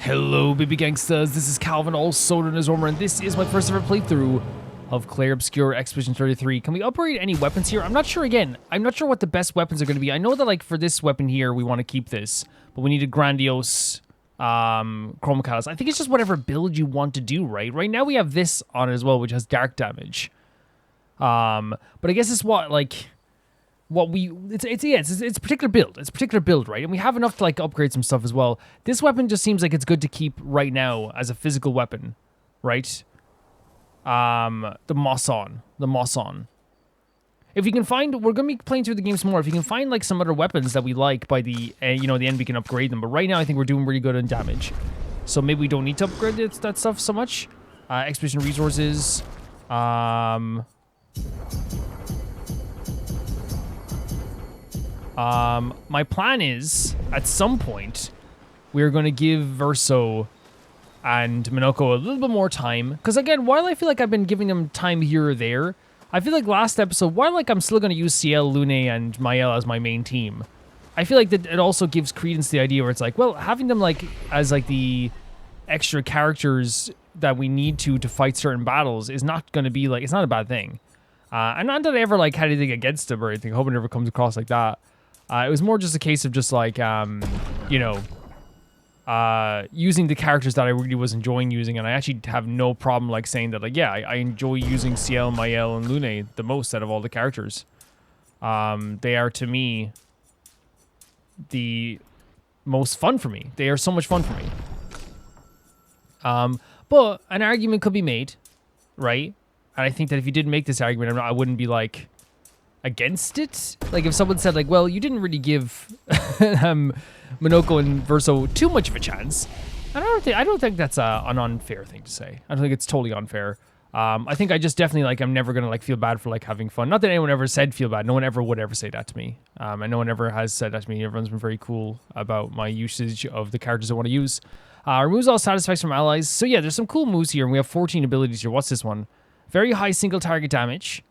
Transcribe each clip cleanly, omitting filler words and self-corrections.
Hello, baby gangsters. This is Calvin, also known as Ormer, and this is my first ever playthrough of Clair Obscur Expedition 33. Can we upgrade any weapons here? I'm not sure. Again, I'm not sure what the best weapons are going to be. I know that, like, for this weapon here, we want to keep this, but we need a grandiose chroma catalyst. I think it's just whatever build you want to do, right? Right now we have this on it as well, which has dark damage. But I guess it's it's a particular build. It's a particular build, right? And we have enough to like upgrade some stuff as well. This weapon just seems like it's good to keep right now as a physical weapon, right? The moss on. If you can find, we're gonna be playing through the game some more. If you can find like some other weapons that we like by the the end, we can upgrade them. But right now, I think we're doing really good on damage, so maybe we don't need to upgrade that stuff so much. Expedition resources. My plan is, at some point, we're going to give Verso and Minoko a little bit more time. Because again, while I feel like I've been giving them time here or there, I feel like last episode, while like I'm still going to use Ciel, Lune, and Mael as my main team, I feel like that it also gives credence to the idea where it's like, well, having them like as like the extra characters that we need to fight certain battles is not going to be like, it's not a bad thing. And not that I ever like had anything against them or anything. I hope it never comes across like that. It was more just a case of just like, using the characters that I really was enjoying using, and I actually have no problem like saying that, like, yeah, I enjoy using Ciel, Mael, and Lune the most out of all the characters. They are, to me, the most fun for me. They are so much fun for me. But an argument could be made, right? And I think that if you did make this argument, I wouldn't be like against it. Like if someone said like, well, you didn't really give Minoko and Verso too much of a chance. And I don't think that's an unfair thing to say. I don't think it's totally unfair. I think I just definitely like I'm never gonna like feel bad for like having fun. Not that anyone ever said feel bad. No one ever would ever say that to me. And no one ever has said that to me. Everyone's been very cool about my usage of the characters I want to use. Removes all side effects from allies. So yeah, there's some cool moves here, and we have 14 abilities here. What's this one? Very high single target damage.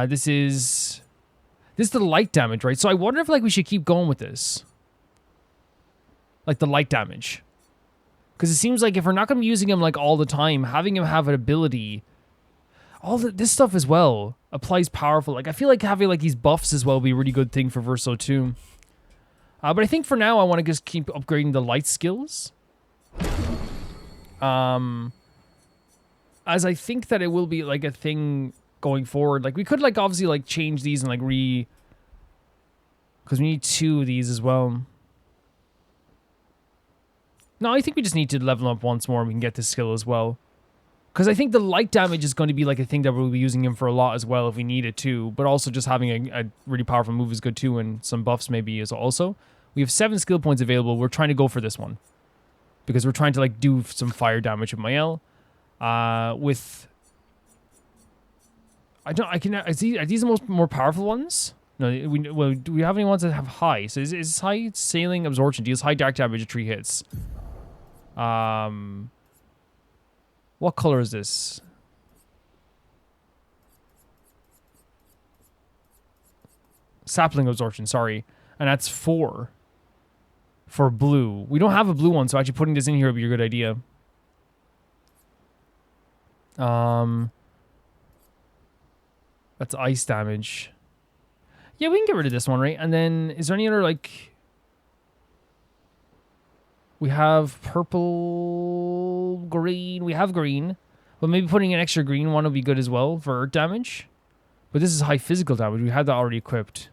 This is the light damage, right? So I wonder if like we should keep going with this. Like the light damage. Because it seems like if we're not going to be using him like all the time, having him have an ability, this stuff as well applies powerful. Like I feel like having like these buffs as well would be a really good thing for Verso too. But I think for now I want to just keep upgrading the light skills. As I think that it will be like a thing going forward. Like we could like obviously like change these and like because we need 2 of these as well. No, I think we just need to level up once more and we can get this skill as well. Because I think the light damage is going to be like a thing that we'll be using him for a lot as well if we need it too. But also just having a really powerful move is good too, and some buffs maybe is also. We have 7 skill points available. We're trying to go for this one. Because we're trying to like do some fire damage with Mael. Are these the more powerful ones? No, do we have any ones that have high? So is high sailing absorption, deals high dark damage to 3 hits. What color is this? Sapling absorption, sorry. And that's 4 for blue. We don't have a blue one, so actually putting this in here would be a good idea. That's ice damage. Yeah, we can get rid of this one, right? And then, is there any other, like... We have purple, green. We have green. But maybe putting an extra green one would be good as well for earth damage. But this is high physical damage. We had that already equipped.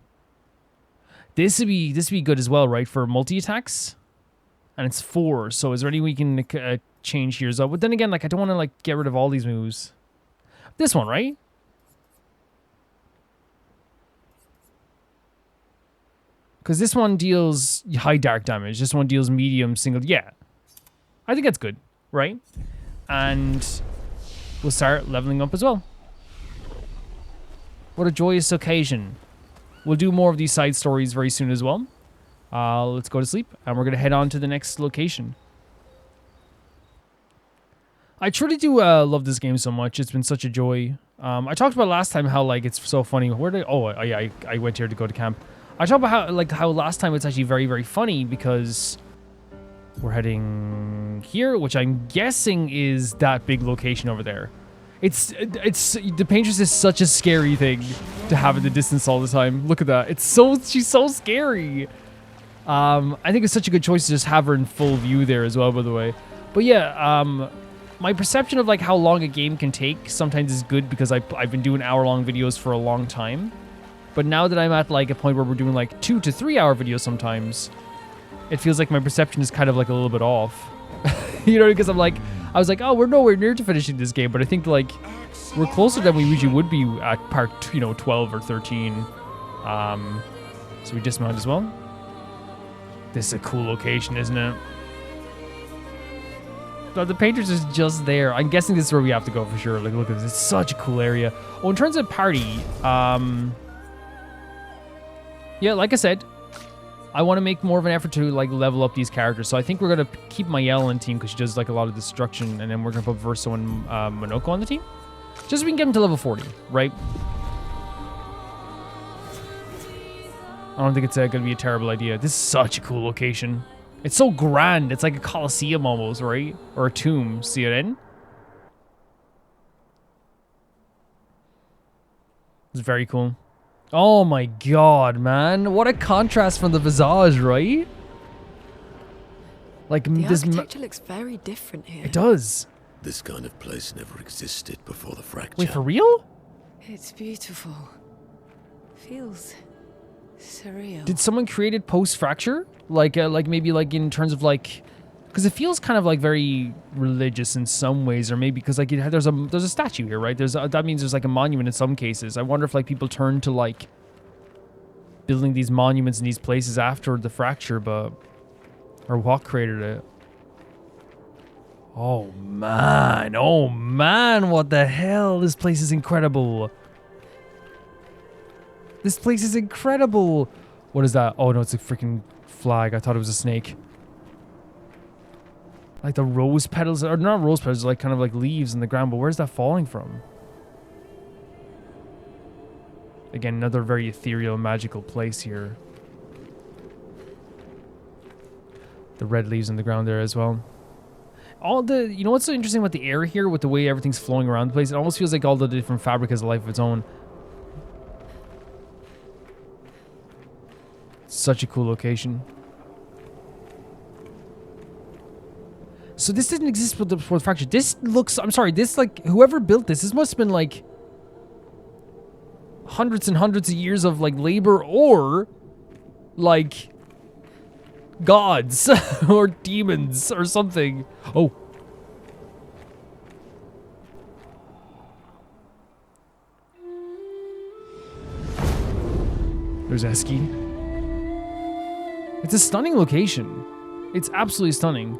This would be good as well, right? For multi-attacks. And it's 4. So is there any we can change here? So, but then again, like I don't want to like get rid of all these moves. This one, right? Because this one deals high dark damage. This one deals medium single. Yeah. I think that's good, right? And we'll start leveling up as well. What a joyous occasion. We'll do more of these side stories very soon as well. Let's go to sleep, and we're going to head on to the next location. I truly do love this game so much. It's been such a joy. I talked about last time how like it's so funny. Where did I went here to go to camp. I talked about how last time it's actually very, very funny because we're heading here, which I'm guessing is that big location over there. It's the paintress is such a scary thing to have in the distance all the time. Look at that. She's so scary. I think it's such a good choice to just have her in full view there as well, by the way. But yeah, my perception of like how long a game can take sometimes is good because I've been doing hour-long videos for a long time. But now that I'm at like a point where we're doing like 2 to 3 hour videos sometimes, it feels like my perception is kind of like a little bit off. You know, because I was like, oh, we're nowhere near to finishing this game, but I think like we're closer than we usually would be at part 12 or 13. So we dismount as well. This is a cool location, isn't it? But the painters is just there. I'm guessing this is where we have to go for sure. Like, look at this. It's such a cool area. Oh, in terms of party, yeah, like I said, I want to make more of an effort to like level up these characters. So I think we're going to keep Mayel on the team because she does like a lot of destruction. And then we're going to put Verso and Monoko on the team. Just so we can get them to level 40, right? I don't think it's going to be a terrible idea. This is such a cool location. It's so grand. It's like a coliseum almost, right? Or a tomb. Sirene. It's very cool. Oh my god, man. What a contrast from the visage, right? Like the this architecture looks very different here. It does. This kind of place never existed before the fracture. Wait, for real? It's beautiful. Feels surreal. Did someone create it post-fracture? Like maybe like in terms of like, because it feels kind of like very religious in some ways, or maybe because like there's a statue here, right? That means there's like a monument in some cases. I wonder if like people turn to like building these monuments in these places after the fracture, or what created it? Oh man, what the hell? This place is incredible. This place is incredible. What is that? Oh no, it's a freaking flag. I thought it was a snake. Like the rose petals, or not rose petals, like kind of like leaves in the ground, but where's that falling from? Again, another very ethereal, magical place here. The red leaves in the ground there as well. You know what's so interesting about the air here with the way everything's flowing around the place? It almost feels like all the different fabric has a life of its own. Such a cool location. So this didn't exist before the fracture. This looks, I'm sorry, this like, whoever built this must have been like hundreds and hundreds of years of like labor, or like gods or demons or something. Oh. There's Eski. It's a stunning location. It's absolutely stunning.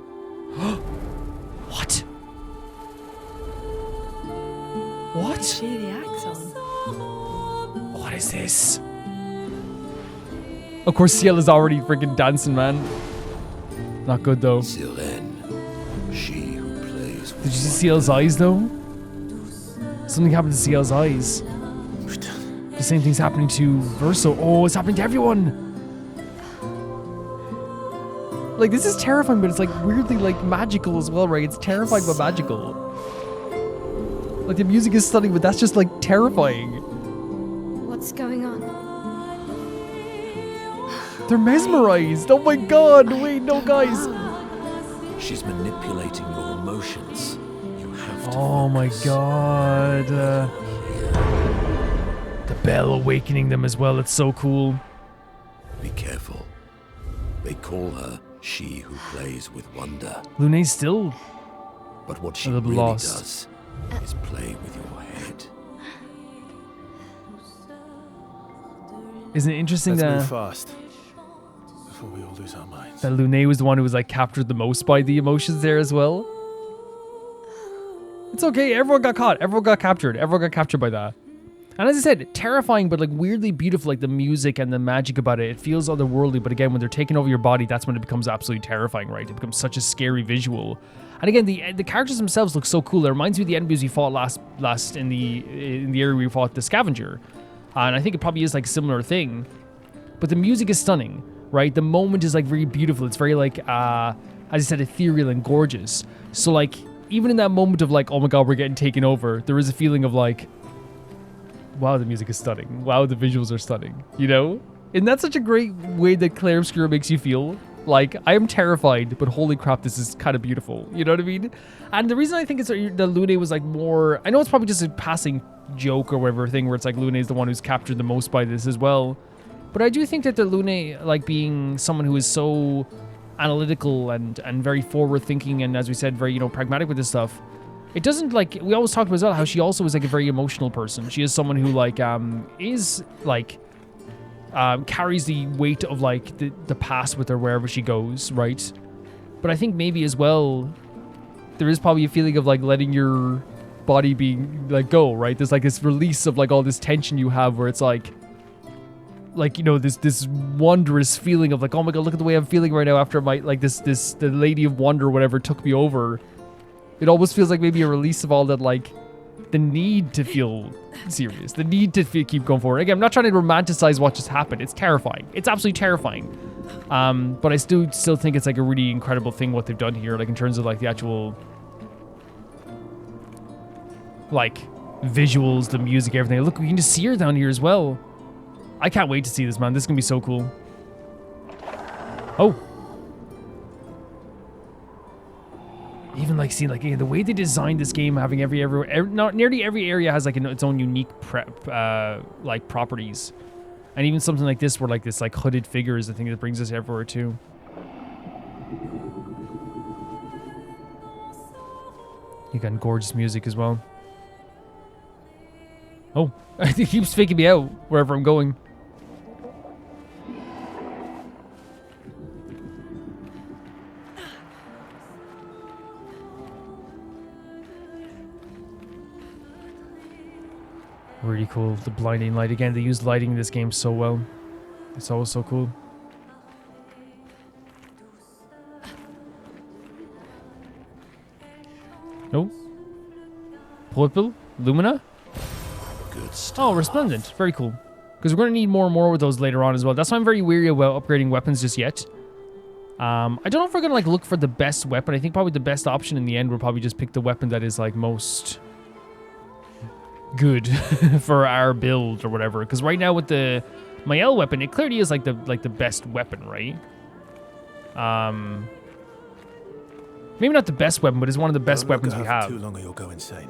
What? What? Is she the axon? What is this? Of course, Ciel is already freaking dancing, man. Not good, though. Sirene, she who plays with Did you see Ciel's eyes, though? Something happened to Ciel's eyes. The same thing's happening to Verso. Oh, it's happening to everyone. Like, this is terrifying, but it's like weirdly like magical as well, right? It's terrifying but magical. Like, the music is stunning, but that's just like terrifying. What's going on? They're mesmerized. Oh my god. Wait, no, guys. She's manipulating your emotions. You have to Oh my focus. god. The bell awakening them as well. It's so cool. Be careful. They call her she who plays with wonder. Lune's still But what she a little really lost. does is play with your head. Isn't it interesting Let's move that fast before we all lose our minds. Lune was the one who was like captured the most by the emotions there as well? It's okay. Everyone got caught. Everyone got captured. Everyone got captured by that. And as I said, terrifying, but like weirdly beautiful, like the music and the magic about it. It feels otherworldly, but again, when they're taking over your body, that's when it becomes absolutely terrifying, right? It becomes such a scary visual. And again, the characters themselves look so cool. It reminds me of the enemies we fought last in the area we fought the Scavenger. And I think it probably is like a similar thing. But the music is stunning, right? The moment is like very beautiful. It's very like as I said, ethereal and gorgeous. So like, even in that moment of like, oh my god, we're getting taken over, there is a feeling of like, wow, the music is stunning. Wow, the visuals are stunning. You know? And that's such a great way that Clair Obscur makes you feel. Like, I am terrified, but holy crap, this is kind of beautiful. You know what I mean? And the reason I think it's that Lune was like more... I know it's probably just a passing joke or whatever thing where it's like Lune is the one who's captured the most by this as well. But I do think that the Lune, like being someone who is so analytical and very forward-thinking and, as we said, very, you know, pragmatic with this stuff, it doesn't, like... We always talked about as well how she also is like a very emotional person. She is someone who, like, is, like... carries the weight of like the past with her wherever she goes, right? But I think maybe as well, there is probably a feeling of like letting your body be like go, right? There's like this release of like all this tension you have where it's like you know, this wondrous feeling of like, oh my god, look at the way I'm feeling right now after my like the Lady of Wonder or whatever took me over. It almost feels like maybe a release of all that, like the need to feel serious, the need to keep going forward. Again, I'm not trying to romanticize what just happened. It's terrifying. It's absolutely terrifying. But I still think it's like a really incredible thing what they've done here, like in terms of like the actual like visuals, the music, everything. Look, we can just see her down here as well. I can't wait to see this, man. This is gonna be so cool. Oh. Even like seeing like the way they designed this game, having nearly every area has like its own unique like properties, and even something like this where like this like hooded figure is the thing that brings us everywhere too. You got gorgeous music as well. Oh, it keeps faking me out wherever I'm going. Really cool. The blinding light. Again, they use lighting in this game so well. It's always so cool. No. Purple? Lumina? Good stuff. Oh, Resplendent. Very cool. Because we're going to need more and more with those later on as well. That's why I'm very weary about upgrading weapons just yet. I don't know if we're going to like look for the best weapon. I think probably the best option in the end will probably just pick the weapon that is like most good for our build or whatever. Because right now with the Mael weapon, it clearly is like the best weapon, right? Maybe not the best weapon, but it's one of the best weapons we have. Too long or you'll go insane.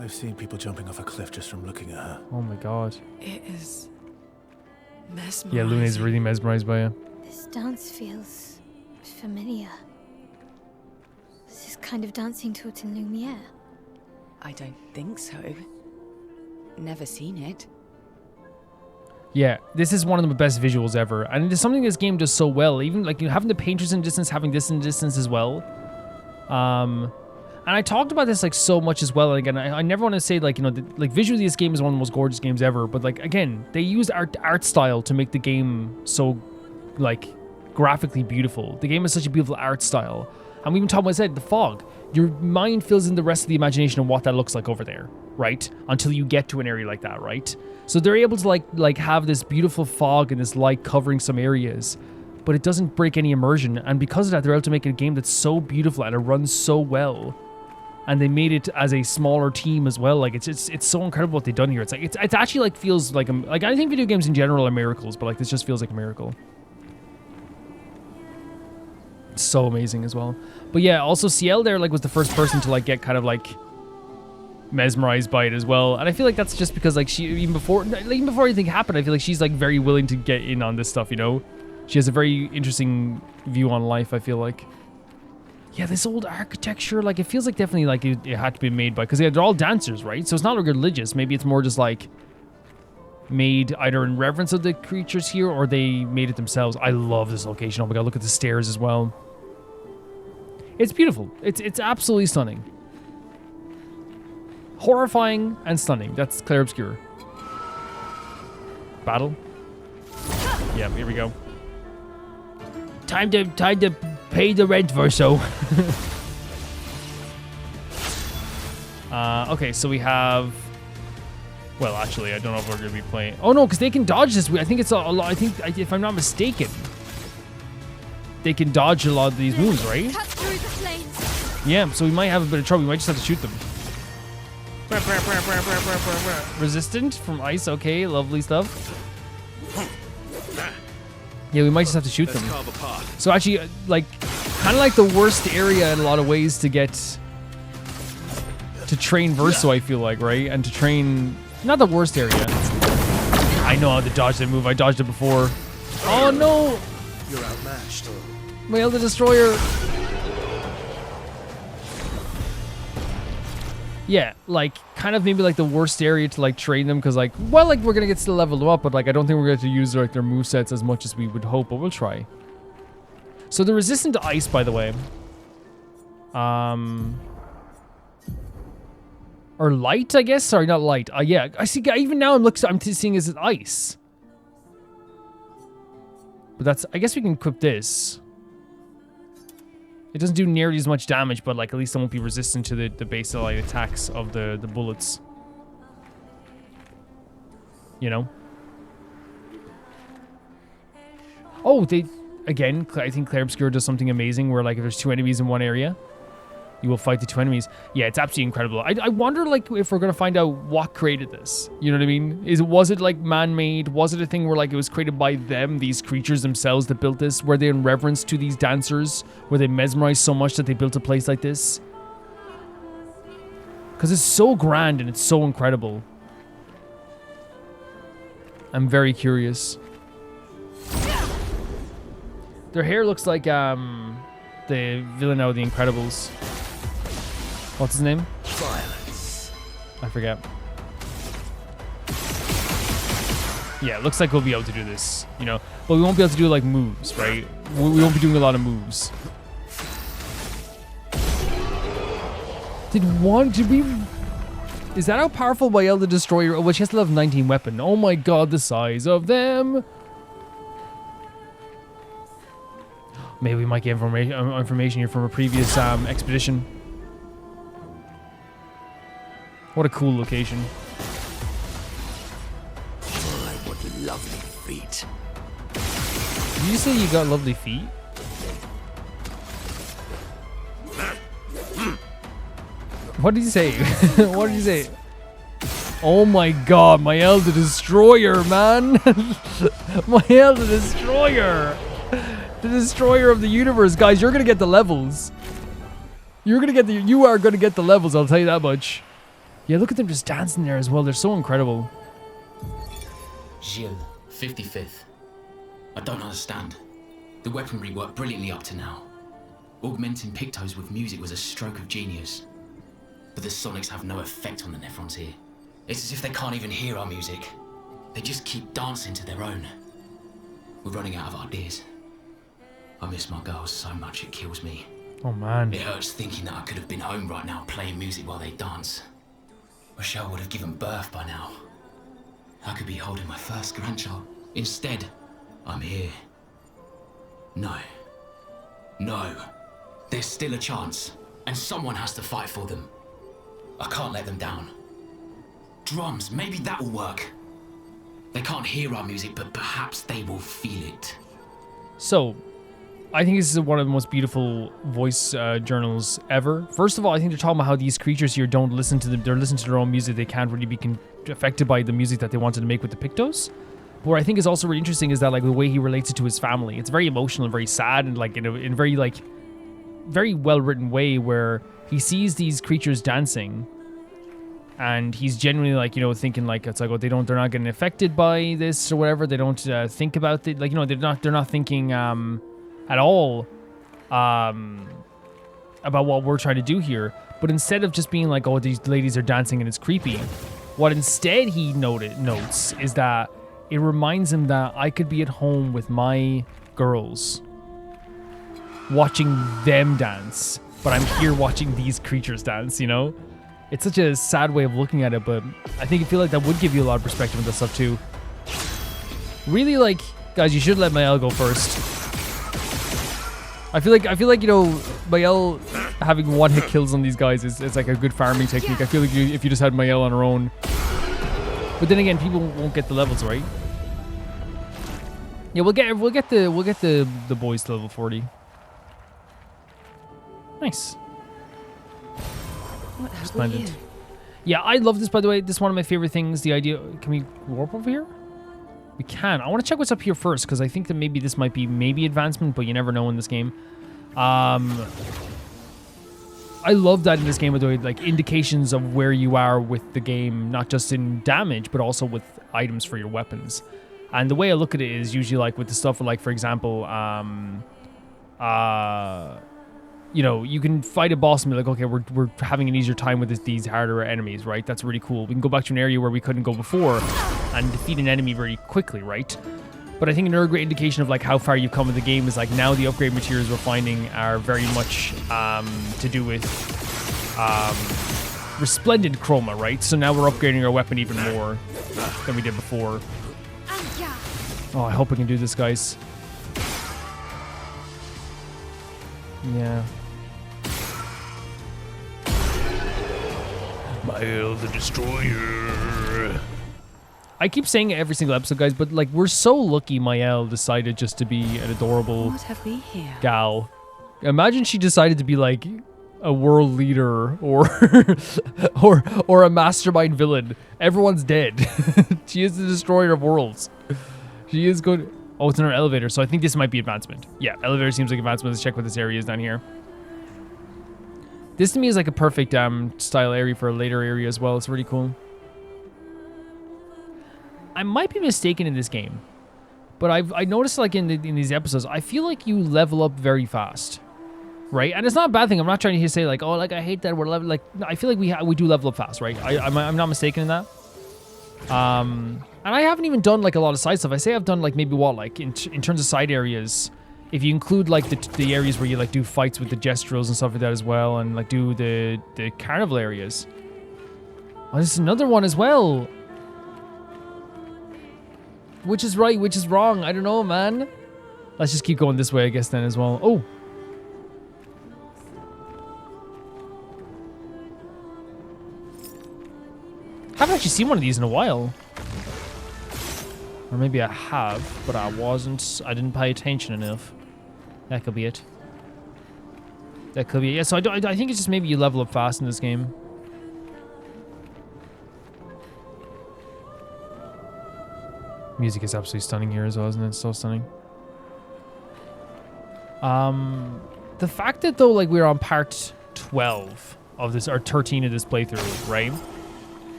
I've seen people jumping off a cliff just from looking at her. Oh my god. It is mesmerizing. Yeah, Lune's really mesmerized by you. This dance feels familiar. This is kind of dancing to it in Lumiere. I don't think so. Never seen it. Yeah, this is one of the best visuals ever, and it is something this game does so well. Even like having the painters in distance, having this in distance as well. And I talked about this like so much as well. And again, I never want to say like, you know, like visually this game is one of the most gorgeous games ever. But like again, they used art style to make the game so like graphically beautiful. The game has such a beautiful art style. And we even talked about, I said, the fog. Your mind fills in the rest of the imagination of what that looks like over there, right? Until you get to an area like that, right? So they're able to like have this beautiful fog and this light covering some areas, but it doesn't break any immersion. And because of that, they're able to make a game that's so beautiful and it runs so well. And they made it as a smaller team as well. Like it's so incredible what they've done here. It's like it's actually like feels like I think video games in general are miracles, but like this just feels like a miracle. It's so amazing as well. But yeah, also Ciel there like was the first person to like get kind of like mesmerized by it as well. And I feel like that's just because like she even before anything happened, I feel like she's like very willing to get in on this stuff, you know? She has a very interesting view on life, I feel like. Yeah, this old architecture, like it feels like definitely like it had to be made by, because they're all dancers, right? So it's not like religious. Maybe it's more just like made either in reverence of the creatures here or they made it themselves. I love this location. Oh my god, look at the stairs as well. It's beautiful. It's absolutely stunning. Horrifying and stunning. That's Clair Obscur. Battle. Yeah, here we go. Time to pay the rent, Verso. Okay, so we have. Well, actually, I don't know if we're gonna be playing. Oh no, because they can dodge this. I think it's a lot. I think if I'm not mistaken, they can dodge a lot of these moves, right? Cut through the flames. Yeah, so we might have a bit of trouble. We might just have to shoot them. Resistant from ice, okay, lovely stuff. Yeah, we might just have to shoot them. So actually, like, kind of like the worst area in a lot of ways to get to train Verso, I feel like, right? And to train, not the worst area. I know how to dodge that move. I dodged it before. Oh no! You're outmatched. Mail the Destroyer. Yeah, like, kind of maybe like the worst area to like train them, because like, well, like we're gonna get to level them up, but like I don't think we're going to use like their movesets as much as we would hope, but we'll try. So they're resistant to ice, by the way. Or light, I guess. Sorry, not light. Yeah, I see. Even now, I'm seeing is it ice. But that's. I guess we can equip this. It doesn't do nearly as much damage, but like at least it won't be resistant to the baseline attacks of the bullets. You know. Oh, they again. I think Clair Obscur does something amazing where like if there's 2 enemies in one area, you will fight the 2 enemies. Yeah, it's absolutely incredible. I wonder like if we're gonna find out what created this. You know what I mean? Was it like man-made? Was it a thing where like it was created by them, these creatures themselves that built this? Were they in reverence to these dancers? Were they mesmerized so much that they built a place like this? Because it's so grand and it's so incredible. I'm very curious. Their hair looks like the villain out of The Incredibles. What's his name? Violence. I forget. Yeah, it looks like we'll be able to do this, you know. But we won't be able to do like moves, right? We won't be doing a lot of moves. Did we... Is that how powerful Mael the Destroyer... Oh, well, she has to have 19 weapon. Oh my god, the size of them. Maybe we might get information here from a previous expedition. What a cool location. My, what lovely feet. Did you say you got lovely feet? What did you say? What did you say? Oh my god, Mael the Destroyer, man! Mael the Destroyer! The Destroyer of the universe. Guys, you're gonna get the levels. You are gonna get the levels, I'll tell you that much. Yeah, look at them just dancing there as well. They're so incredible. Gilles, 55th. I don't understand. The weaponry worked brilliantly up to now. Augmenting Pictos with music was a stroke of genius. But the sonics have no effect on the Nephrons here. It's as if they can't even hear our music. They just keep dancing to their own. We're running out of ideas. I miss my girls so much it kills me. Oh man. It hurts thinking that I could have been home right now playing music while they dance. Rochelle would have given birth by now. I could be holding my first grandchild. Instead, I'm here. No. No. There's still a chance, and someone has to fight for them. I can't let them down. Drums, maybe that will work. They can't hear our music, but perhaps they will feel it. So, I think this is one of the most beautiful voice journals ever. First of all, I think they're talking about how these creatures here don't listen to them. They're listening to their own music. They can't really be affected by the music that they wanted to make with the Pictos. But what I think is also really interesting is that like the way he relates it to his family. It's very emotional and very sad and like in a very like very well written way where he sees these creatures dancing and he's genuinely like, you know, thinking like it's like, oh, they're not getting affected by this or whatever. They don't think about it. Like, you know, they're not thinking at all about what we're trying to do here. But instead of just being like, oh, these ladies are dancing and it's creepy, what instead he notes is that it reminds him that I could be at home with my girls watching them dance, but I'm here watching these creatures dance, you know? It's such a sad way of looking at it, but I feel like that would give you a lot of perspective on this stuff too. Really, like, guys, you should let Mael go first. I feel like you know, Mael having one-hit kills on these guys is like a good farming technique. I feel like if you just had Mael on her own. But then again, people won't get the levels, right? Yeah, we'll get the boys to level 40. Nice. What have we Splendid. here? Yeah, I love this, by the way. This is one of my favorite things. The idea... Can we warp over here? We can. I want to check what's up here first, because I think that maybe this might be advancement, but you never know in this game. I love that in this game, by the way, like indications of where you are with the game, not just in damage, but also with items for your weapons. And the way I look at it is usually like with the stuff like, for example, you know, you can fight a boss and be like, okay, we're having an easier time with these harder enemies, right? That's really cool. We can go back to an area where we couldn't go before and defeat an enemy very quickly, right? But I think another great indication of like how far you've come in the game is like now the upgrade materials we're finding are very much to do with resplendent chroma, right? So now we're upgrading our weapon even more than we did before. Oh, I hope I can do this, guys. Yeah. Mael the Destroyer. I keep saying it every single episode, guys, but like we're so lucky Mael decided just to be an adorable What have we here? gal. Imagine she decided to be like a world leader or or a mastermind villain. Everyone's dead. She is the destroyer of worlds. She is good. Oh, it's in our elevator, so I think this might be advancement. Yeah, elevator seems like advancement. Let's check what this area is down here. This to me is like a perfect style area for a later area as well. It's really cool. I might be mistaken in this game, but I noticed like in these episodes, I feel like you level up very fast, right? And it's not a bad thing. I'm not trying to say like, oh, like I hate that we're level. Like I feel like we do level up fast, right? I'm not mistaken in that. And I haven't even done like a lot of side stuff. I say I've done like maybe what, like in terms of side areas, if you include like the areas where you like do fights with the gestrels and stuff like that as well, and like do the carnival areas. Oh, there's another one as well. Which is right, which is wrong? I don't know, man. Let's just keep going this way, I guess, then as well. Oh. Haven't actually seen one of these in a while. Or maybe I have, but I didn't pay attention enough. That could be it. That could be it. Yeah, so I think it's just maybe you level up fast in this game. Music is absolutely stunning here as well, isn't it? So stunning. The fact that though, like we're on part 12 of this, or 13 of this playthrough, right?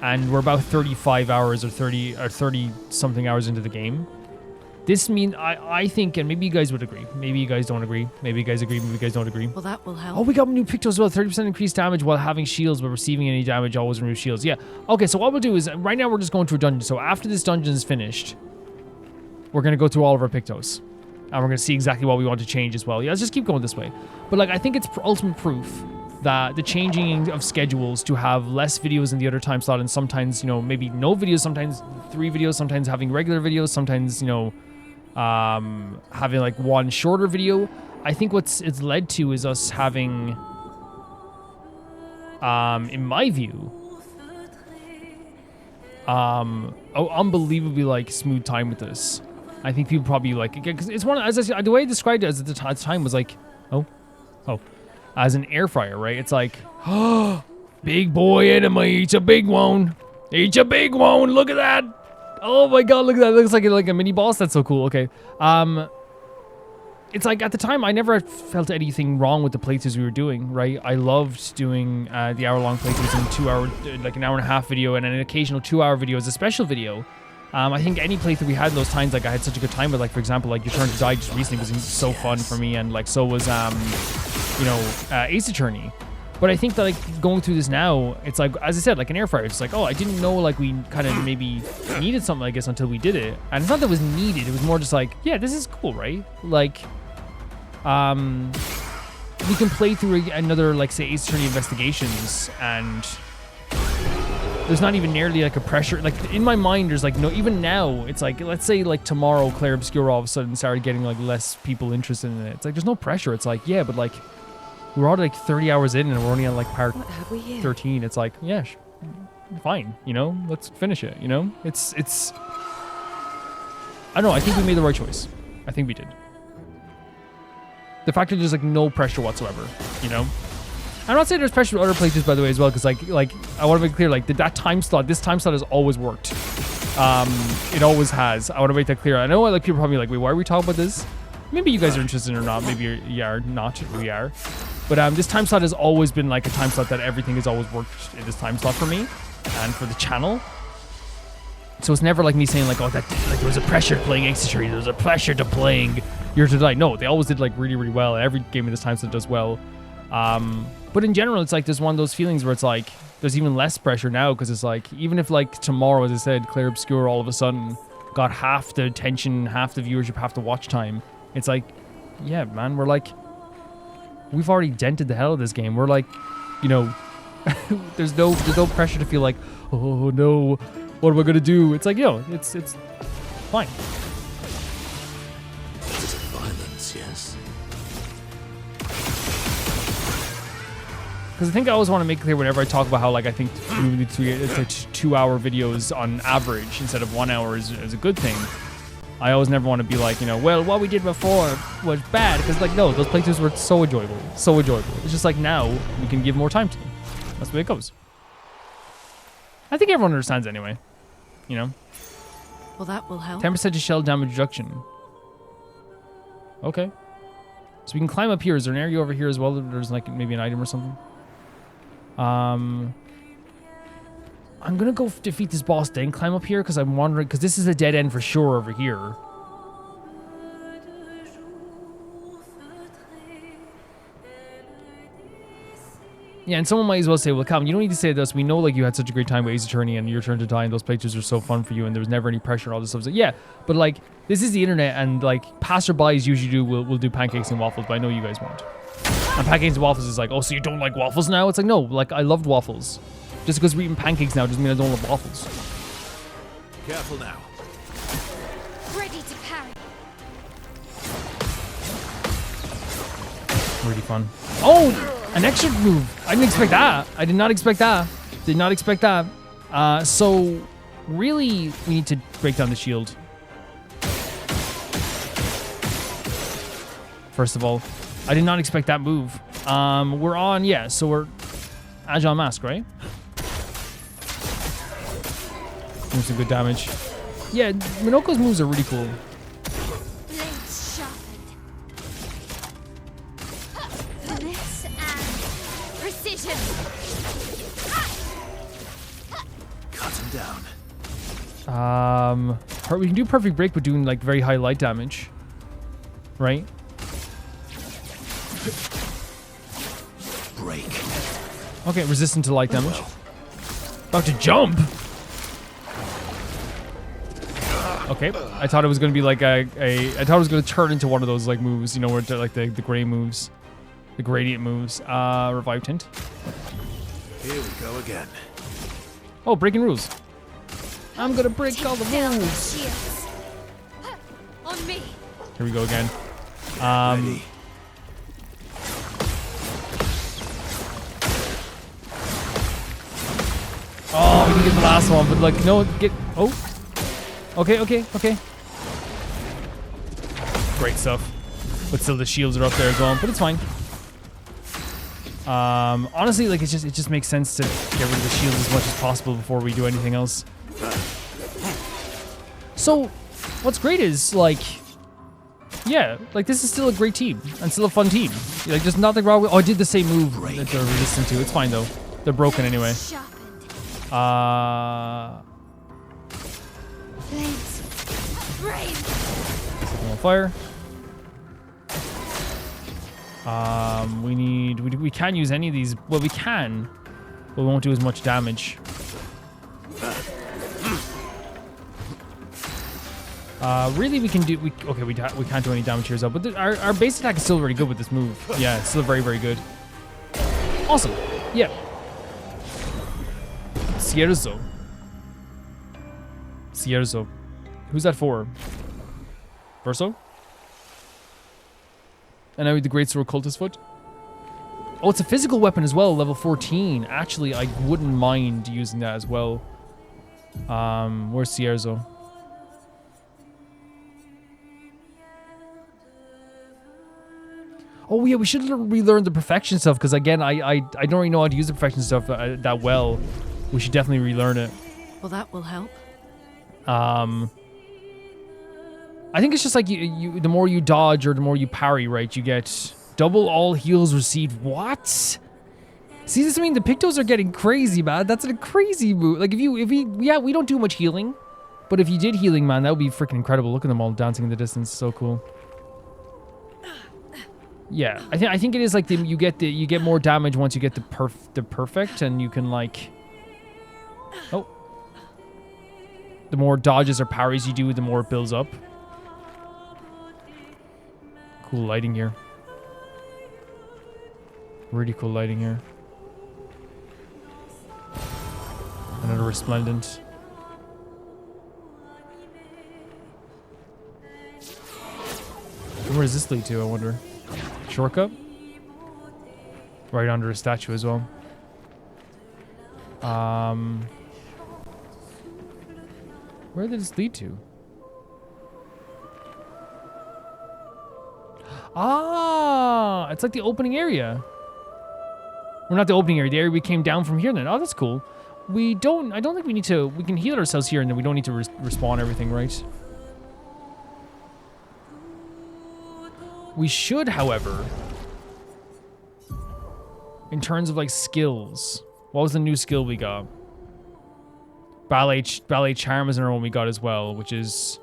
And we're about 35 hours or 30 something hours into the game. This means I think, and maybe you guys would agree. Maybe you guys don't agree. Maybe you guys agree. Maybe you guys don't agree. Well, that will help. Oh, we got new pictos as well. 30% increased damage while having shields, but receiving any damage always remove shields. Yeah. Okay, so what we'll do is right now we're just going through a dungeon. So after this dungeon is finished, we're gonna go through all of our pictos, and we're gonna see exactly what we want to change as well. Yeah, let's just keep going this way. But like, I think it's ultimate proof that the changing of schedules to have less videos in the other time slot, and sometimes, you know, maybe no videos, sometimes 3 videos, sometimes having regular videos, sometimes, you know, having like one shorter video. I think it's led to is us having, in my view, unbelievably like smooth time with this. I think people probably like it because it's one, as I said, the way I described it as at the time was like, as an air fryer, right? It's like, oh, big boy enemy, it's a big one. It's a big one. Look at that. Oh my god, look at that. It looks like a mini boss. That's so cool. Okay. It's like at the time I never felt anything wrong with the playthroughs we were doing, right? I loved doing the hour-long playthroughs and 2 hour, like an hour and a half video, and an occasional 2 hour video as a special video. I think any playthrough we had in those times, like I had such a good time with, like for example, like Your Turn to Die just recently was so fun for me, and like so was Ace Attorney. But I think that like going through this now, it's like, as I said, like an air fryer. It's like, oh, I didn't know like we kind of maybe needed something, I guess, until we did it. And it's not that it was needed. It was more just like, yeah, this is cool, right? Like, we can play through another, like, say, Ace Attorney Investigations, and there's not even nearly like a pressure. Like in my mind, there's like no, even now, it's like, let's say like tomorrow, Clair Obscur all of a sudden started getting like less people interested in it. It's like, there's no pressure. It's like, yeah, but like, we're already like 30 hours in and we're only on like part 13. It's like, yeah, fine, you know, let's finish it, you know? It's I don't know, I think we made the right choice. I think we did. The fact that there's like no pressure whatsoever, you know? I'm not saying there's pressure with other playthroughs, by the way, as well, because like I want to make clear, like that time slot, this time slot has always worked. It always has. I want to make that clear. I know like people are probably like, wait, why are we talking about this? Maybe you guys are interested or not. Maybe you are not. We are. But this time slot has always been like a time slot that everything has always worked in this time slot for me and for the channel. So it's never like me saying like, oh, that like there was a pressure to playing Exeter, there was a pressure to playing Year to Die. No, they always did like really, really well. Every game in this time slot does well. But in general, it's like there's one of those feelings where it's like there's even less pressure now because it's like even if like tomorrow, as I said, Clair Obscur all of a sudden got half the attention, half the viewership, half the watch time. It's like, yeah, man, we've already dented the hell of this game. We're like, you know, there's no pressure to feel like, oh no, what am I gonna do? It's like, yo, it's fine. It's violence, yes. Because I think I always want to make clear whenever I talk about how like I think 2-hour videos on average instead of 1 hour is a good thing. I always never want to be like, you know, well, what we did before was bad. Because like, no, those playthroughs were so enjoyable. So enjoyable. It's just like now we can give more time to them. That's the way it goes. I think everyone understands anyway. You know? Well, that will help. 10% to shell damage reduction. Okay. So we can climb up here. Is there an area over here as well? There's like maybe an item or something. I'm gonna go defeat this boss, then climb up here because I'm wondering, because this is a dead end for sure over here. Yeah, and someone might as well say, well, Calvin, you don't need to say this. We know like you had such a great time with Ace Attorney and Your Turn to Die, and those playthroughs were so fun for you, and there was never any pressure and all this stuff. So, yeah, but like this is the internet, and like passerbys usually will do pancakes and waffles, but I know you guys won't. And pancakes and waffles is like, oh, so you don't like waffles now? It's like, no, like I loved waffles. Just because we're eating pancakes now doesn't mean I don't love waffles. Careful now. Ready to parry. Really fun. Oh, an extra move. I didn't expect that. I did not expect that. Did not expect that. So really, we need to break down the shield. First of all, I did not expect that move. We're on, yeah, so we're Agile Mask, right? Doing some good damage. Yeah, Minoko's moves are really cool. Blades sharpened. Finesse and precision. Cut him down. We can do Perfect Break with doing like very high light damage, right? Break. Okay, resistant to light damage. About to jump. Okay, I thought it was gonna be like I thought it was gonna turn into one of those like moves, you know, where it's like the gray moves, the gradient moves. Revive Tint. Here we go again. Oh, breaking rules. I'm gonna break all the Down the rules. shields. On me. Here we go again. Ready. Oh, we can get the last one, but like no, get. Oh. Okay. Great stuff. But still, the shields are up there as well, but it's fine. Honestly, like it just makes sense to get rid of the shields as much as possible before we do anything else. So, what's great is like, yeah, like this is still a great team and still a fun team. Like there's nothing wrong with. Oh, I did the same move that they're resistant to. It's fine though. They're broken anyway. Sharpened. Blades. Brave. Setting on fire. We can use any of these. Well, we can, but we won't do as much damage. Really, we can do. We can't do any damage here as well. But our base attack is still very good with this move. Yeah, it's still very, very good. Awesome. Yeah. Sierzo. Who's that for? Verso? And now with the Great Sword Cultist Foot. Oh, it's a physical weapon as well, level 14. Actually, I wouldn't mind using that as well. Where's Sierzo? Oh yeah, we should relearn the perfection stuff because again, I don't really know how to use the perfection stuff that well. We should definitely relearn it. Well, that will help. I think it's just like you the more you dodge or the more you parry, right? You get double all heals received. What? See, this I mean the Pictos are getting crazy, man. That's a crazy move. Like we don't do much healing, but if you did healing, man, that would be freaking incredible. Look at them all dancing in the distance. So cool. Yeah, I think it is like you get more damage once you get the perfect, and you can like, oh, the more dodges or parries you do, the more it builds up. Cool lighting here. Really cool lighting here. Another resplendent. And where does this lead to, I wonder? Shortcut? Right under a statue as well. Where did this lead to? Ah, it's like the opening area. Well, not the opening area, the area we came down from here then. Oh, that's cool. I don't think we need to, we can heal ourselves here and then we don't need to respawn everything, right? We should, however, in terms of like skills, what was the new skill we got? Ballet Charm is another one we got as well, which is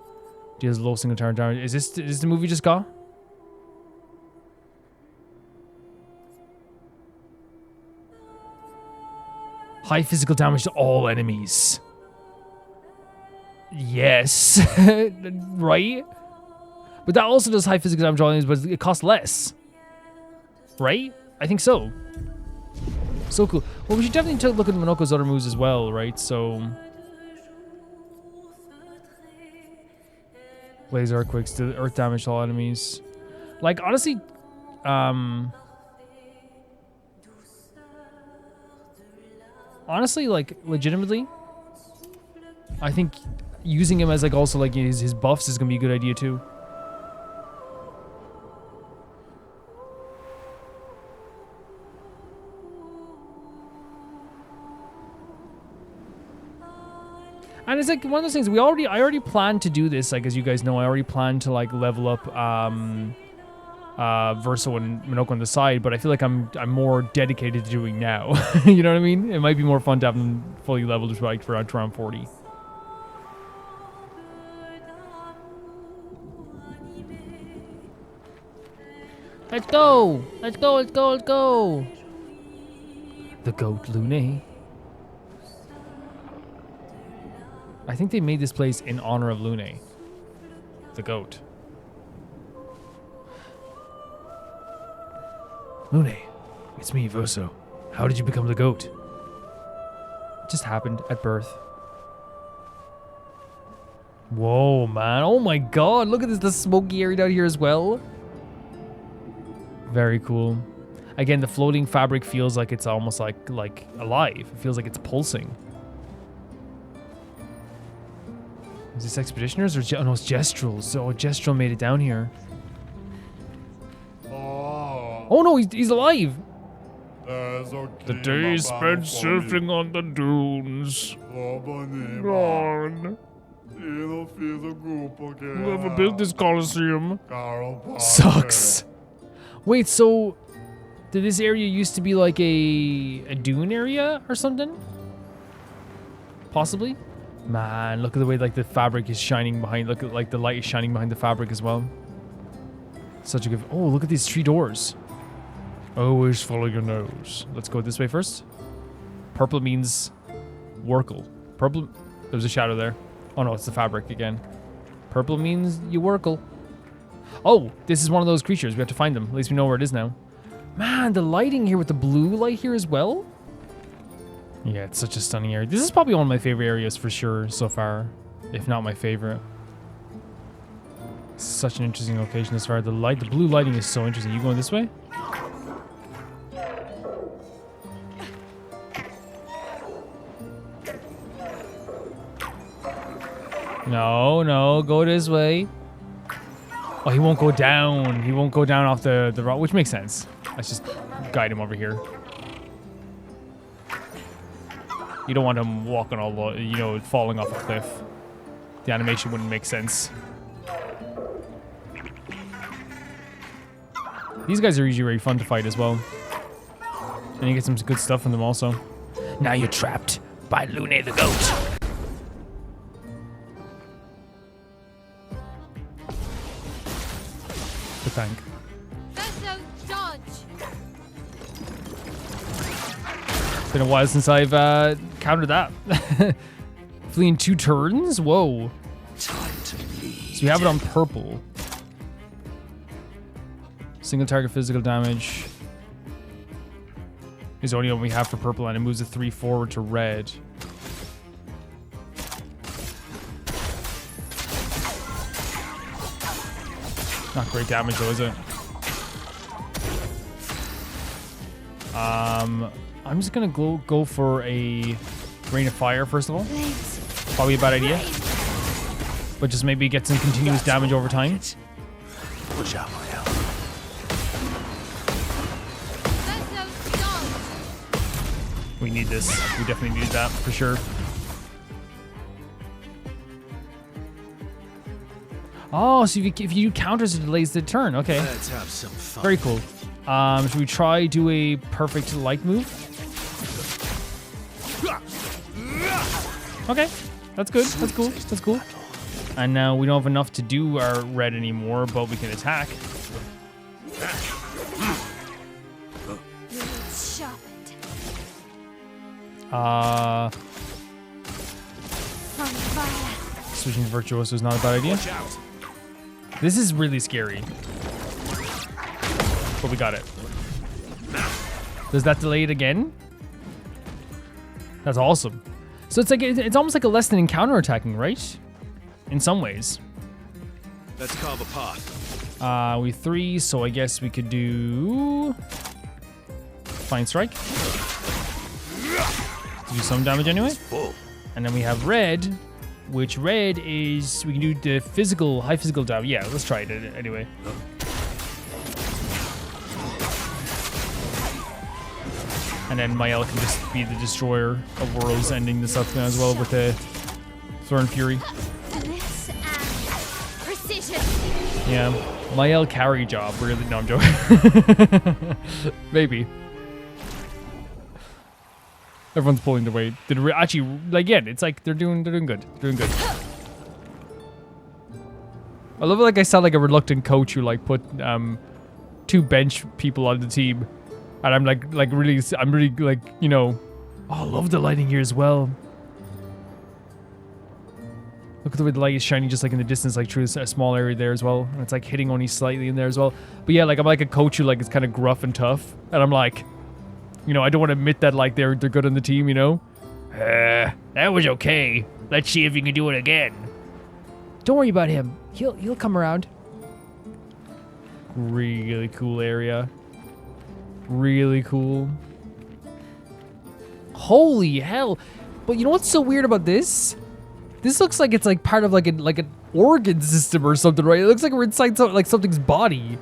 deals low single turn damage. Is this the move we just got? High physical damage to all enemies. Yes, right? But that also does high physical damage to all enemies, but it costs less. Right? I think so. So cool. Well, we should definitely take a look at Minoko's other moves as well, right? So... Blaze Earthquakes, do earth damage to all enemies. Like, honestly, like, legitimately, I think using him as, like, also, like, his buffs is gonna be a good idea, too. And it's like one of those things I already planned to do this, like, as you guys know, I already planned to like level up Verso and Minoko on the side, but I feel like I'm more dedicated to doing now. You know what I mean? It might be more fun to have them fully leveled like for around 40. Let's go! Let's go, let's go, let's go! The goat Lune. I think they made this place in honor of Lune, the goat. Lune, it's me, Verso. How did you become the goat? It just happened at birth. Whoa, man. Oh my god, look at this, the smoky area down here as well. Very cool. Again, the floating fabric feels like it's almost like alive. It feels like it's pulsing. Is this Expeditioners or oh no, it's Gestrels. Oh, Gestral made it down here. Oh no, he's alive. The day spent surfing on the dunes. Gone. Whoever built this Colosseum sucks. Wait, so did this area used to be like a dune area or something? Possibly. Man, look at the way like the fabric is shining behind. Look at like the light is shining behind the fabric as well. Such a good. Oh, look at these 3 doors. Always follow your nose. Let's go this way first. Purple means Workle. Purple. There's a shadow there. Oh no, it's the fabric again. Purple means you Workle. Oh, this is one of those creatures. We have to find them. At least we know where it is now. Man, the lighting here with the blue light here as well. Yeah, it's such a stunning area. This is probably one of my favorite areas for sure so far, if not my favorite. Such an interesting location as far as the blue lighting is so interesting. You going this way? No, go this way. Oh, he won't go down. He won't go down off the rock, which makes sense. Let's just guide him over here. You don't want him walking all the, you know, falling off a cliff. The animation wouldn't make sense. These guys are usually very fun to fight as well. And you get some good stuff from them also. Now you're trapped by Lune the goat. The tank. It's been a while since I've countered that. Fleeing 2 turns? Whoa. Time to lead. So we have it on purple. Single target physical damage is the only one we have for purple, and it moves a 3 forward to red. Not great damage though, is it? I'm just gonna go for a rain of fire first of all. Probably a bad idea, but just maybe get some continuous damage over time. Watch out, Mael. We need this. We definitely need that for sure. Oh, so if you do counters, it delays the turn. Okay. Let's have some fun. Very cool. Should we try do a perfect light move? Okay. That's good. That's cool. That's cool. And now we don't have enough to do our red anymore, but we can attack. Switching to Virtuoso is not a bad idea. This is really scary. But we got it. Does that delay it again? That's awesome. So it's like it's almost like a less than counterattacking, right? In some ways. Let's carve a path. We 3, so I guess we could do Fine Strike. To do some damage anyway. And then we have red, which red is we can do the high physical damage. Yeah, let's try it anyway. And then Mael can just be the destroyer of worlds, ending this up as well with the Thorn Fury. Yeah, Mael carry job. Really? No, I'm joking. Maybe. Everyone's pulling the weight. Actually, like, yeah, it's like they're doing good. Doing good. I love it. Like I sound like a reluctant coach who like put 2 bench people on the team. And I'm like really, like, you know, oh, I love the lighting here as well. Look at the way the light is shining just like in the distance, like through a small area there as well. And it's like hitting only slightly in there as well. But yeah, like I'm like a coach who like is kind of gruff and tough. And I'm like, you know, I don't want to admit that like they're good on the team, you know? That was okay. Let's see if you can do it again. Don't worry about him. He'll come around. Really cool area. Really cool. Holy hell. But you know what's so weird about this? This looks like it's like part of like an organ system or something, right? It looks like we're inside something's body.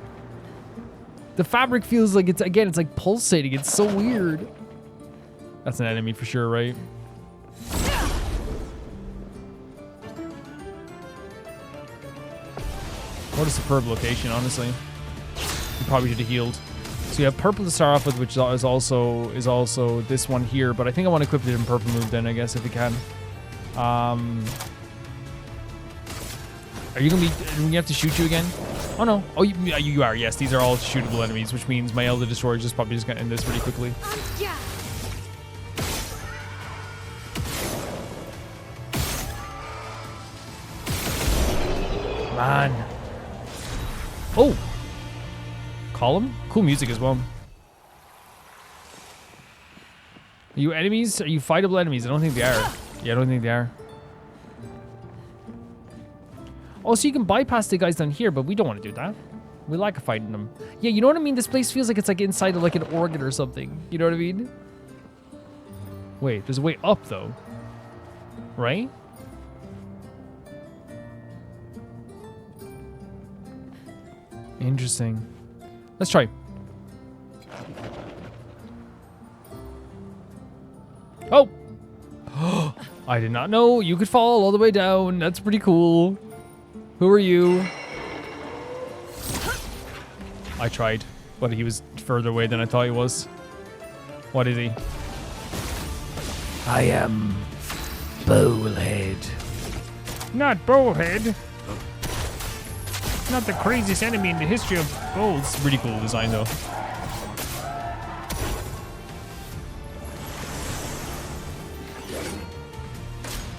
The fabric feels like it's like pulsating. It's so weird. That's an enemy for sure, right? What a superb location, honestly. We probably should have healed. So you have purple to start off with, which is also this one here, but I think I want to equip it in purple move then, I guess, if we can. Are you gonna be? Do we have to shoot you again? Oh no! Oh, you are. Yes, these are all shootable enemies, which means my Elder Destroyer is probably just gonna end this really quickly. Man. Oh. Column? Cool music as well. Are you enemies? Are you fightable enemies? I don't think they are. Yeah, I don't think they are. Oh, so you can bypass the guys down here, but we don't want to do that. We like fighting them. Yeah, you know what I mean? This place feels like it's like inside of like an organ or something. You know what I mean? Wait, there's a way up though. Right? Interesting. Let's try. Oh! I did not know you could fall all the way down. That's pretty cool. Who are you? I tried, but he was further away than I thought he was. What is he? I am Bowlhead. Not Bowlhead. Not the craziest enemy in the history of bowls. Really cool design though.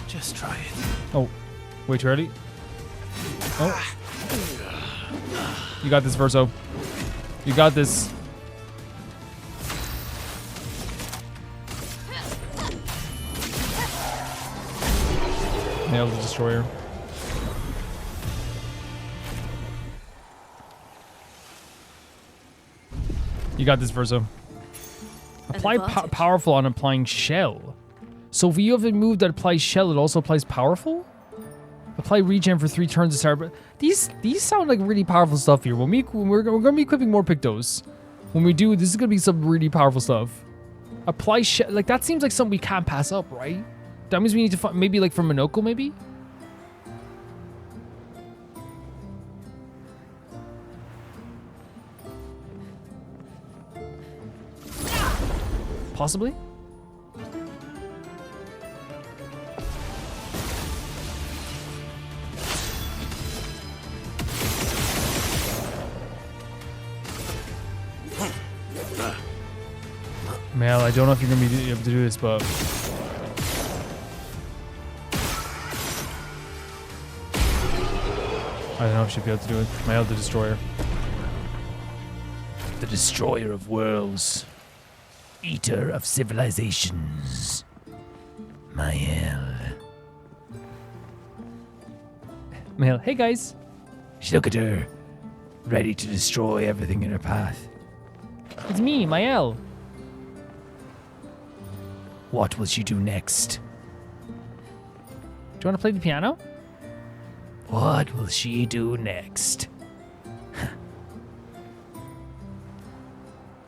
Just try it. Oh, way too early. Oh. You got this, Verso. You got this. Nailed the destroyer. You got this, Verso. Apply powerful on applying shell. So if you have a move that applies shell, it also applies powerful? Apply regen for 3 turns to start. But these sound like really powerful stuff here. When we're going to be equipping more Pictos. When we do, this is going to be some really powerful stuff. Apply shell. Like, that seems like something we can't pass up, right? That means we need to find, maybe like from Minoko, maybe? Possibly? Mel, I don't know if you're going to be able to do this, but... I don't know if she'll be able to do it. Mel, the Destroyer. The destroyer of worlds. Eater of civilizations. Mael. Mel, hey guys. Look at her. Ready to destroy everything in her path. It's me, Mael. What will she do next? Do you want to play the piano? What will she do next?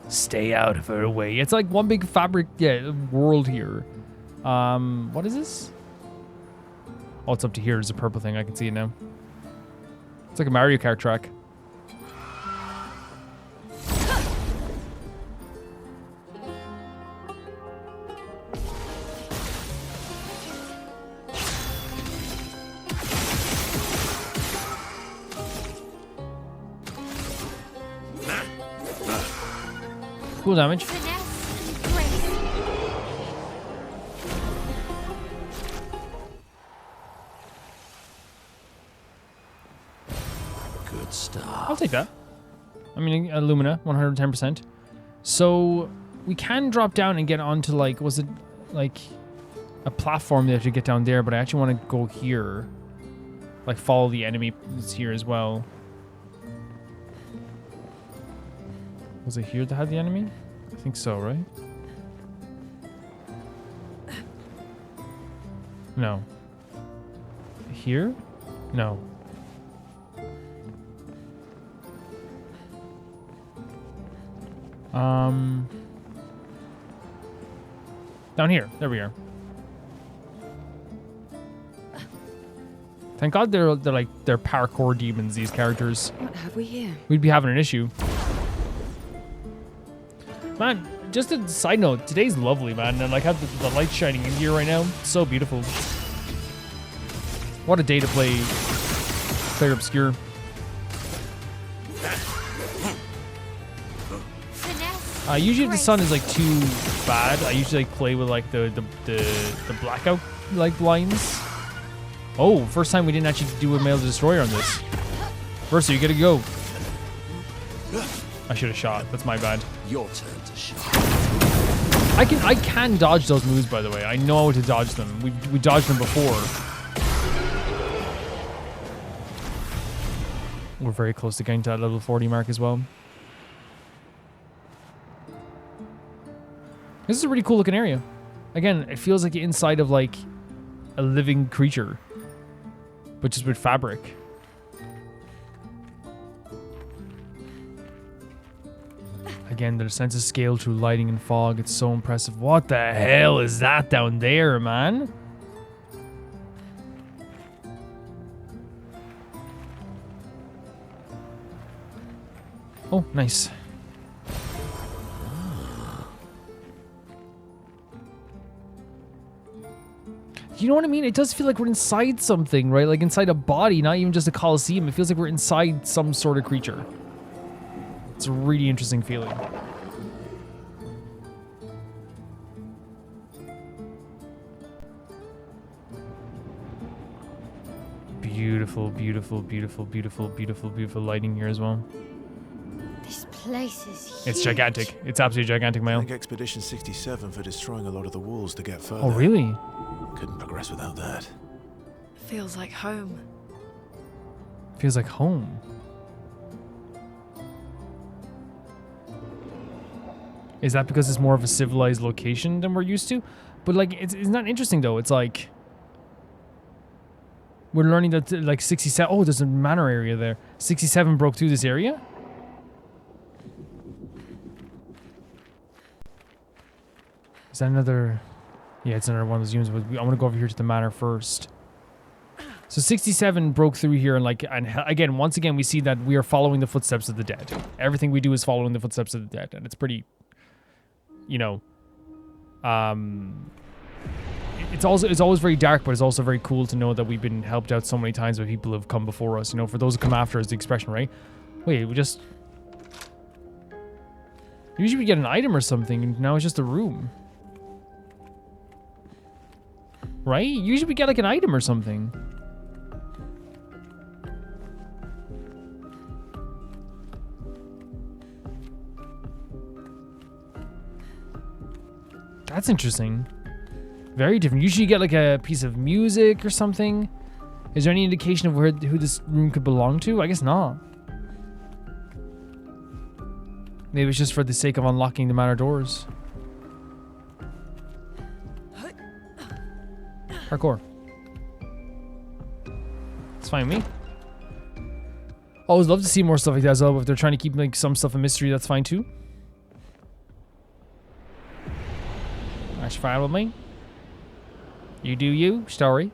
Stay out of her way. It's like one big fabric world here. What is this? Oh, it's up to here. There's a purple thing. I can see it now. It's like a Mario Kart track. Cool damage. Good stuff. I'll take that. I mean, Illumina, 110%. So we can drop down and get onto like, was it like a platform that to get down there? But I actually want to go here, like follow the enemy here as well. Was it here that had the enemy? I think so, right? No. Here? No. Down here. There we are. Thank God they're parkour demons, these characters. What have we here? We'd be having an issue. Man, just a side note, today's lovely, man, and like have the light shining in here right now. So beautiful. What a day to play Clair Obscur. Usually if the sun is like too bad, I usually like play with like the blackout like blinds. Oh, first time we didn't actually do a male destroyer on this. Versa, you gotta go. I should have shot. That's my bad. Your turn to shot. I can dodge those moves, by the way. I know how to dodge them. We dodged them before. We're very close to getting to that level 40 mark as well. This is a really cool looking area. Again, it feels like the inside of like a living creature, but just with fabric. Again, the sense of scale through lighting and fog. It's so impressive. What the hell is that down there, man? Oh, nice. You know what I mean? It does feel like we're inside something, right? Like inside a body, not even just a coliseum. It feels like we're inside some sort of creature. It's a really interesting feeling. Beautiful, beautiful, beautiful, beautiful, beautiful, beautiful lighting here as well. This place is huge. It's gigantic. It's absolutely gigantic, Mayo. Thank Expedition 67 for destroying a lot of the walls to get further. Oh, really? Couldn't progress without that. Feels like home. Feels like home. Is that because it's more of a civilized location than we're used to? But like, it's not interesting though. It's like we're learning that like 67. Oh, there's a manor area there. 67 broke through this area. Is that another? Yeah, it's another one of those units. But I want to go over here to the manor first. So 67 broke through here, and again, once again, we see that we are following the footsteps of the dead. Everything we do is following the footsteps of the dead, and it's pretty, you know, it's always very dark, but it's also very cool to know that we've been helped out so many times by people who have come before us. You know, for those who come after is the expression, right? Wait, usually we get an item or something, and now it's just a room. Right? Usually we get like an item or something. That's interesting. Very different. Usually you get like a piece of music or something. Is there any indication of who this room could belong to? I guess not. Maybe it's just for the sake of unlocking the manor doors. Parkour. It's fine with me. Always love to see more stuff like that as well, but if they're trying to keep like some stuff a mystery, that's fine too. That's fine with me. You do you, story.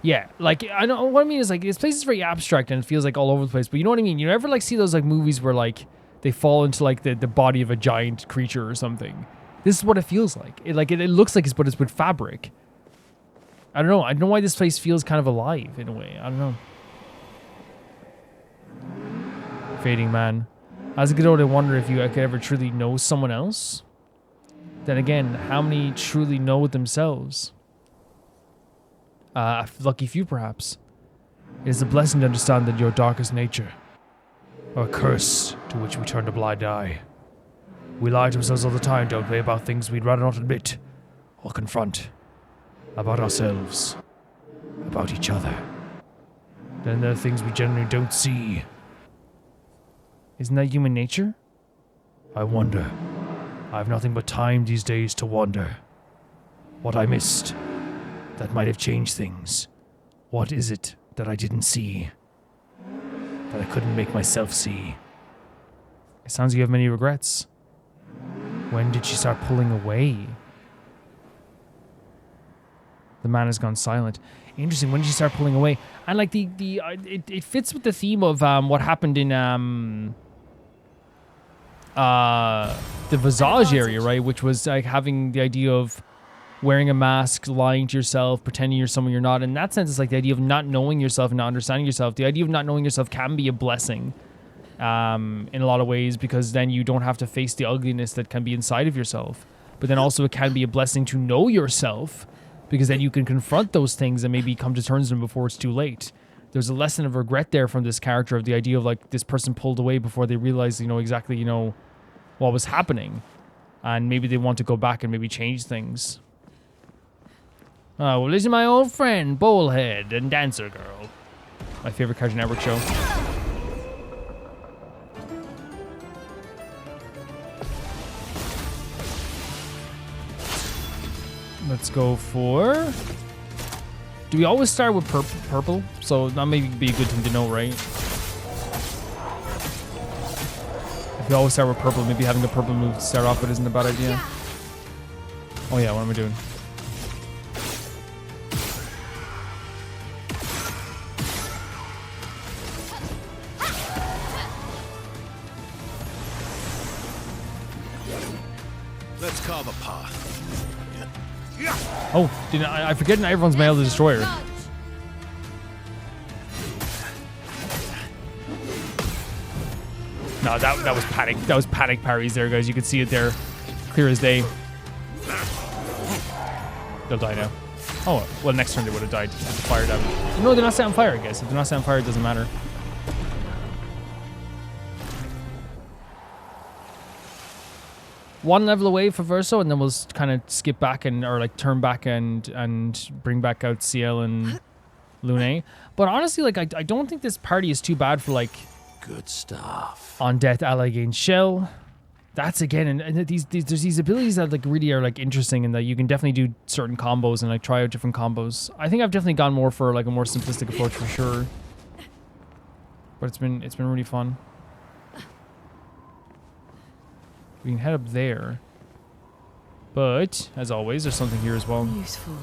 Yeah, like, I know what I mean is like, this place is very abstract and it feels like all over the place, but you know what I mean? You ever like see those like movies where like they fall into like the body of a giant creature or something? This is what it feels like. It looks like but it's with fabric. I don't know. I don't know why this place feels kind of alive in a way. I don't know. Fading man. As I get older, I wonder if I could ever truly know someone else. Then again, how many truly know it themselves? A lucky few, perhaps. It is a blessing to understand that your darkest nature, or a curse to which we turn a blind eye. We lie to ourselves all the time, don't we, about things we'd rather not admit or confront. About ourselves. About each other. Then there are things we generally don't see. Isn't that human nature? I wonder. I have nothing but time these days to wonder. What I missed. That might have changed things. What is it that I didn't see? That I couldn't make myself see? It sounds like you have many regrets. When did she start pulling away? The man has gone silent. Interesting. When did she start pulling away? And like it fits with the theme of what happened in the Visage area, right? Which was like having the idea of wearing a mask, lying to yourself, pretending you're someone you're not. In that sense, it's like the idea of not knowing yourself and not understanding yourself. The idea of not knowing yourself can be a blessing in a lot of ways, because then you don't have to face the ugliness that can be inside of yourself. But then also it can be a blessing to know yourself, because then you can confront those things and maybe come to terms with them before it's too late. There's a lesson of regret there from this character, of the idea of like this person pulled away before they realized, exactly, what was happening. And maybe they want to go back and maybe change things. Oh, well, this is my old friend, Bowlhead and Dancer Girl. My favorite Cartoon Network show. Let's go for... Do we always start with purple? So that may be a good thing to know, right? If you always start with purple, maybe having the purple move to start off with isn't a bad idea. Oh yeah, what am I doing? Let's carve a path. Oh, I forget not everyone's male the destroyer. No, that was panic. That was panic parries there, guys. You can see it there, clear as day. They'll die now. Oh, well, next turn they would have died. With the fire damage. No, they're not set on fire, I guess. If they're not set on fire, it doesn't matter. One level away for Verso, and then we'll kind of skip back or like turn back and bring back out CL and Lune. But honestly, like I don't think this party is too bad for like Good stuff. on death ally against Shell. That's again, and there's these abilities that like really are like interesting, and that you can definitely do certain combos and like try out different combos. I think I've definitely gone more for like a more simplistic approach for sure. But it's been really fun. We can head up there. But, as always, there's something here as well. Useful.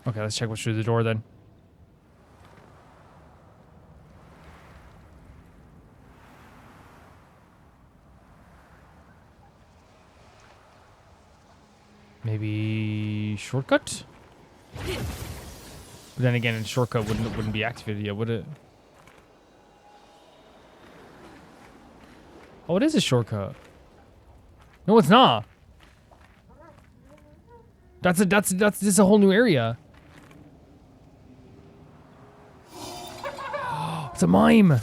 Okay, let's check what's through the door then. Maybe shortcut? But then again, a shortcut wouldn't be activated yet, would it? Oh, it is a shortcut. No, it's not. This is a whole new area. It's a mime.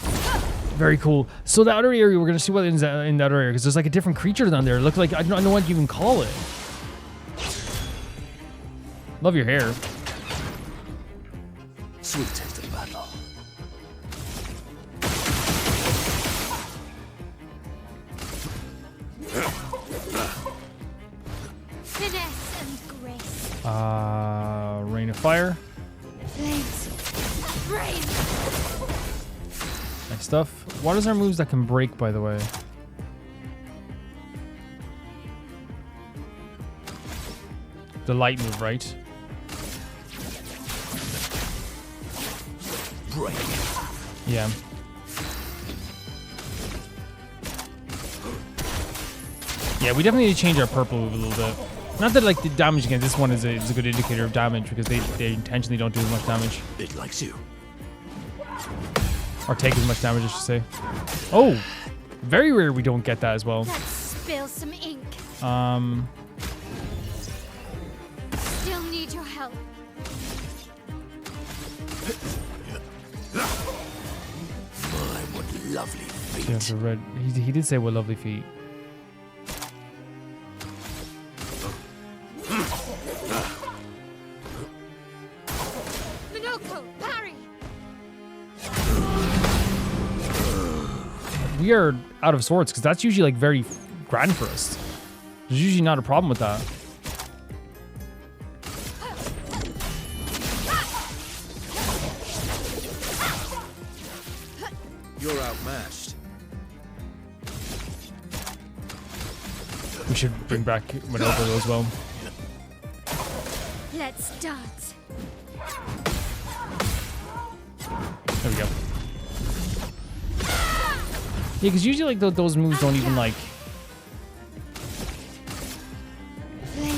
Very cool. So the other area, we're gonna see what is in the other area, because there's like a different creature down there. It looks like I don't know what you even call it. Love your hair. Sweet taste of battle. Finesse and grace. Rain of fire. Flames. Rain. Nice stuff. What is our moves that can break, by the way? The light move, right? Break. Yeah. Yeah, we definitely need to change our purple move a little bit. Not that like the damage against this one is a good indicator of damage, because they intentionally don't do as much damage. It likes you. Or take as much damage, I should say. Oh! Very rare we don't get that as well. Let's spill some ink. Still need your help. My, what lovely feet. Yeah, so red. He did say what lovely feet. Minoko, parry. We are out of swords, because that's usually like very grand for us. There's usually not a problem with that. You're outmatched. We should bring back Minoko as well. Let's dance. There we go. Yeah, because usually like those moves don't even like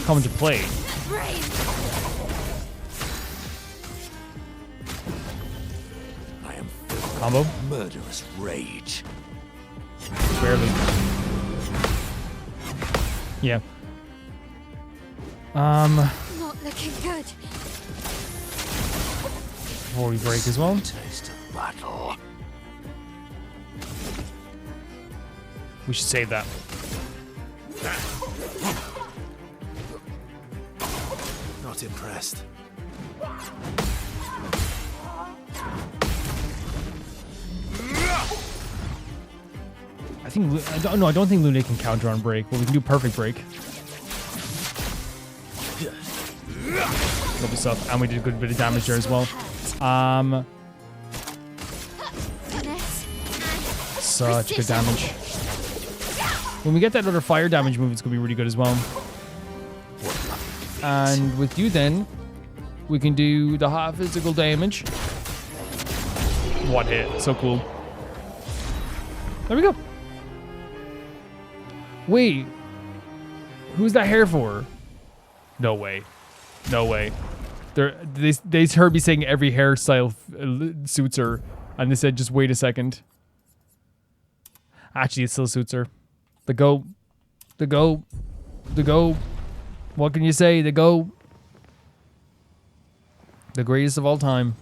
come into play. Rain. I am Combo? murderous rage. Barely. Yeah. Not looking good. Before we break as well. Taste of battle. We should save that. Not impressed. I don't think Lune can counter on break, but we can do perfect break. stuff, and we did a good bit of damage there as well. Such good damage. When we get that other fire damage move, it's going to be really good as well. And with you then, we can do the high physical damage. One hit. So cool. There we go. Wait. Who's that hair for? No way. No way. They heard me saying every hairstyle suits her. And they said, just wait a second. Actually, it still suits her. The goat. The goat. The goat. What can you say? The goat. The greatest of all time.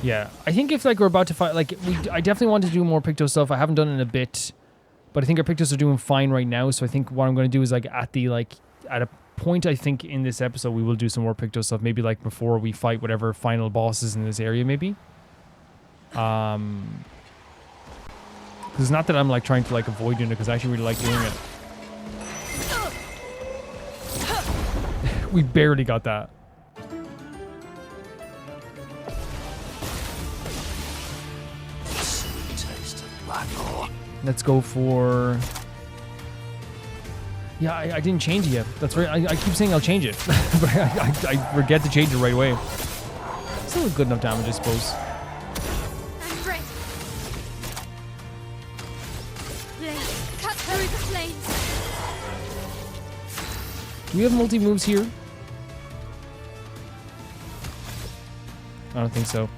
Yeah, I think if like we're about to fight, like I definitely want to do more Picto stuff. I haven't done it in a bit, but I think our Pictos are doing fine right now. So I think what I'm going to do is like at a point, I think in this episode we will do some more Picto stuff. Maybe like before we fight whatever final bosses in this area, maybe. Because it's not that I'm like trying to like avoid doing it, because I actually really like doing it. We barely got that. Let's go for... Yeah, I didn't change it yet. That's right. I keep saying I'll change it. But I forget to change it right away. Still good enough damage, I suppose. I'm ready. Blade, cut through the flames. Do we have multi-moves here? I don't think so.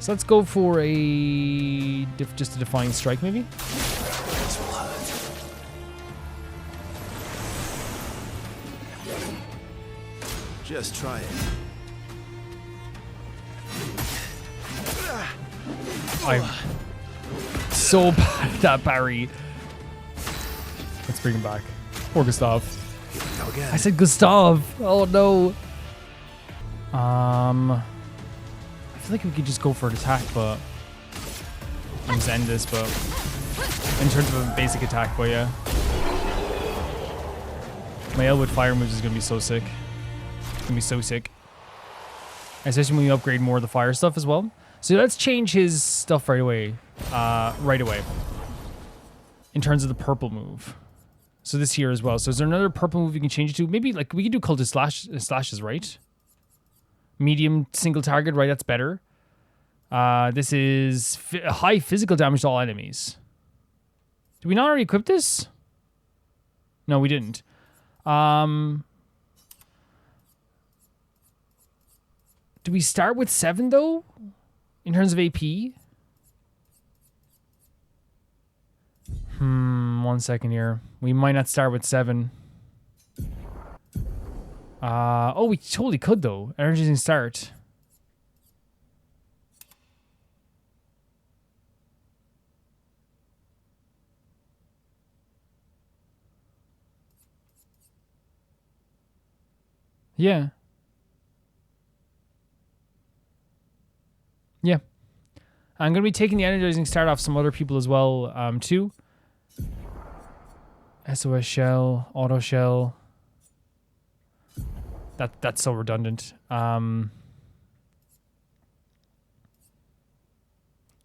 So let's go for a... just a Defying Strike, maybe? This will hurt. Just try it. I'm so bad at that parry. Let's bring him back. Poor Gustav. Go again. I said Gustav. Oh no. I feel like we could just go for an attack, but I'm just end this. But in terms of a basic attack, but yeah, my L with fire moves is gonna be so sick. It's gonna be so sick, especially when we upgrade more of the fire stuff as well. So let's change his stuff right away. In terms of the purple move. So this here as well. So is there another purple move you can change it to? Maybe like we can do cultist slashes, right? Medium single target, right? That's better. This is high physical damage to all enemies. Did we not already equip this? No, we didn't. Do we start with 7 though? In terms of AP? 1 second here. We might not start with 7. Oh, we totally could though. Energizing start. Yeah. Yeah. I'm going to be taking the energizing start off some other people as well, too. SOS shell, auto shell. That's so redundant.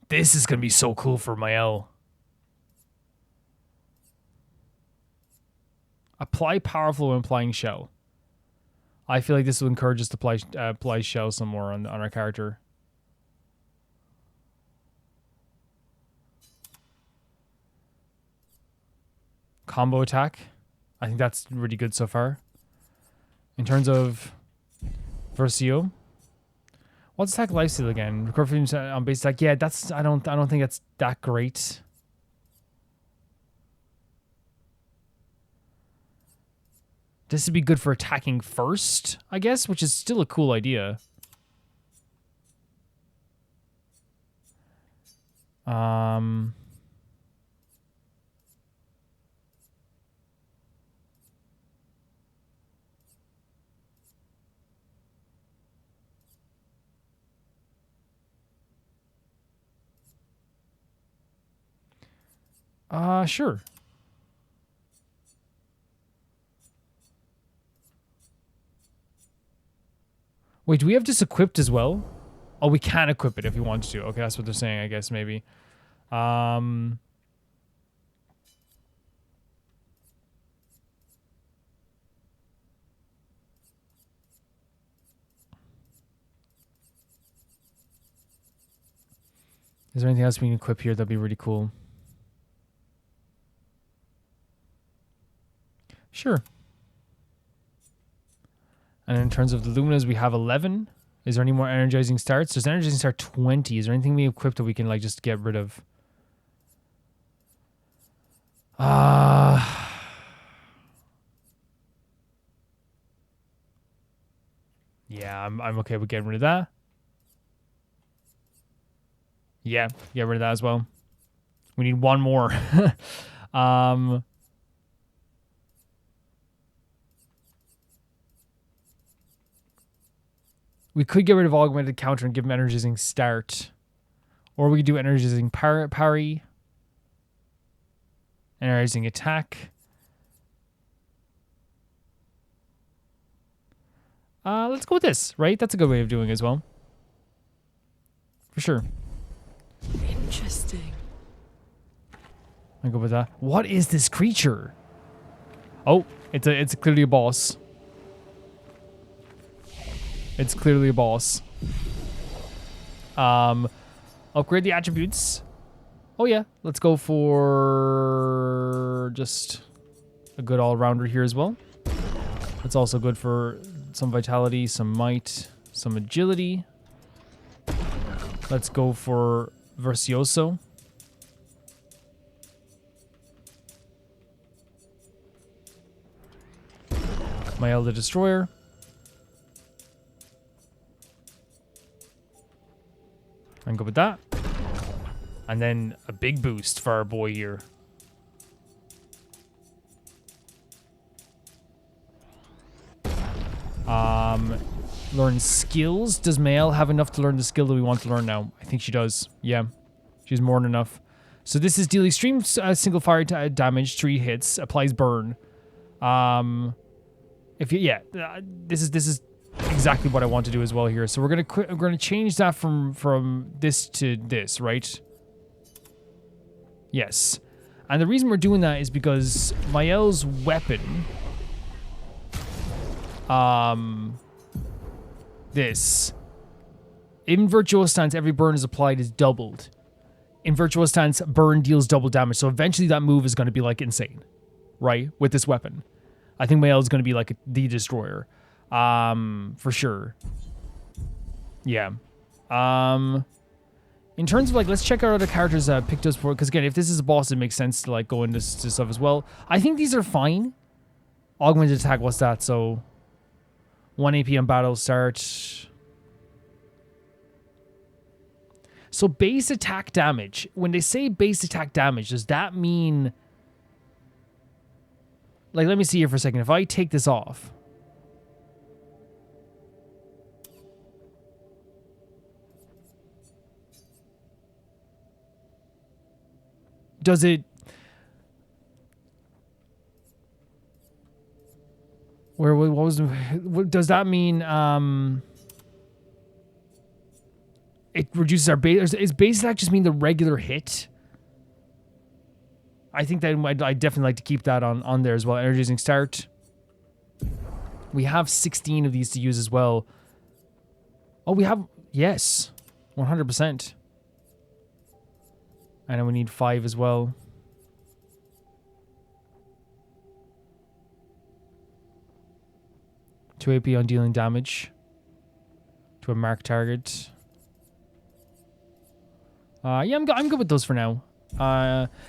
This is going to be so cool for my L. Apply powerful when applying shell. I feel like this will encourage us to apply shell some more on our character. Combo attack. I think that's really good so far. In terms of Versio. What's attack lifesteal again? Recover from on base attack. Yeah, that's I don't think that's that great. This would be good for attacking first, I guess, which is still a cool idea. Sure. Wait, do we have this equipped as well? Oh, we can equip it if we want to. Okay, that's what they're saying, I guess, maybe. Is there anything else we can equip here that'd be really cool? Sure. And in terms of the Luminas, we have 11. Is there any more energizing starts? There's energizing start 20. Is there anything we equipped that we can like just get rid of? Yeah, I'm okay with getting rid of that. Yeah, get rid of that as well. We need one more. We could get rid of augmented counter and give him energizing start. Or we could do energizing parry. Energizing attack. Let's go with this, right? That's a good way of doing it as well. For sure. Interesting. I go with that. What is this creature? Oh, it's clearly a boss. It's clearly a boss. Upgrade the attributes. Oh yeah, let's go for just a good all-rounder here as well. It's also good for some vitality, some might, some agility. Let's go for Versioso. Mael the Destroyer. I can go with that. And then a big boost for our boy here. Learn skills. Does Mael have enough to learn the skill that we want to learn now? I think she does. Yeah. She's more than enough. So this is deal extreme single fire damage, 3 hits, applies burn. This is exactly what I want to do as well here. So we're gonna change that from this to this, right? Yes. And the reason we're doing that is because Mael's weapon, this, in Virtuoso Stance, every burn is applied is doubled. In Virtuoso Stance, burn deals double damage. So eventually that move is going to be like insane, right? With this weapon. I think Mael is going to be like the destroyer. For sure. Yeah. In terms of like, let's check out other characters picked us for, because again, if this is a boss, it makes sense to like go into stuff as well. I think these are fine. Augmented attack, what's that? So 1 AP on battle start. So base attack damage. When they say base attack damage, does that mean, like, let me see here for a second. If I take this off, does it, what was, does that mean, it reduces our base, is base attack just mean the regular hit? I think that I'd definitely like to keep that on there as well. Energizing start. We have 16 of these to use as well. Oh, we have, yes, 100%. And then we need 5 as well. Two AP on dealing damage to a marked target. Yeah, I'm good with those for now.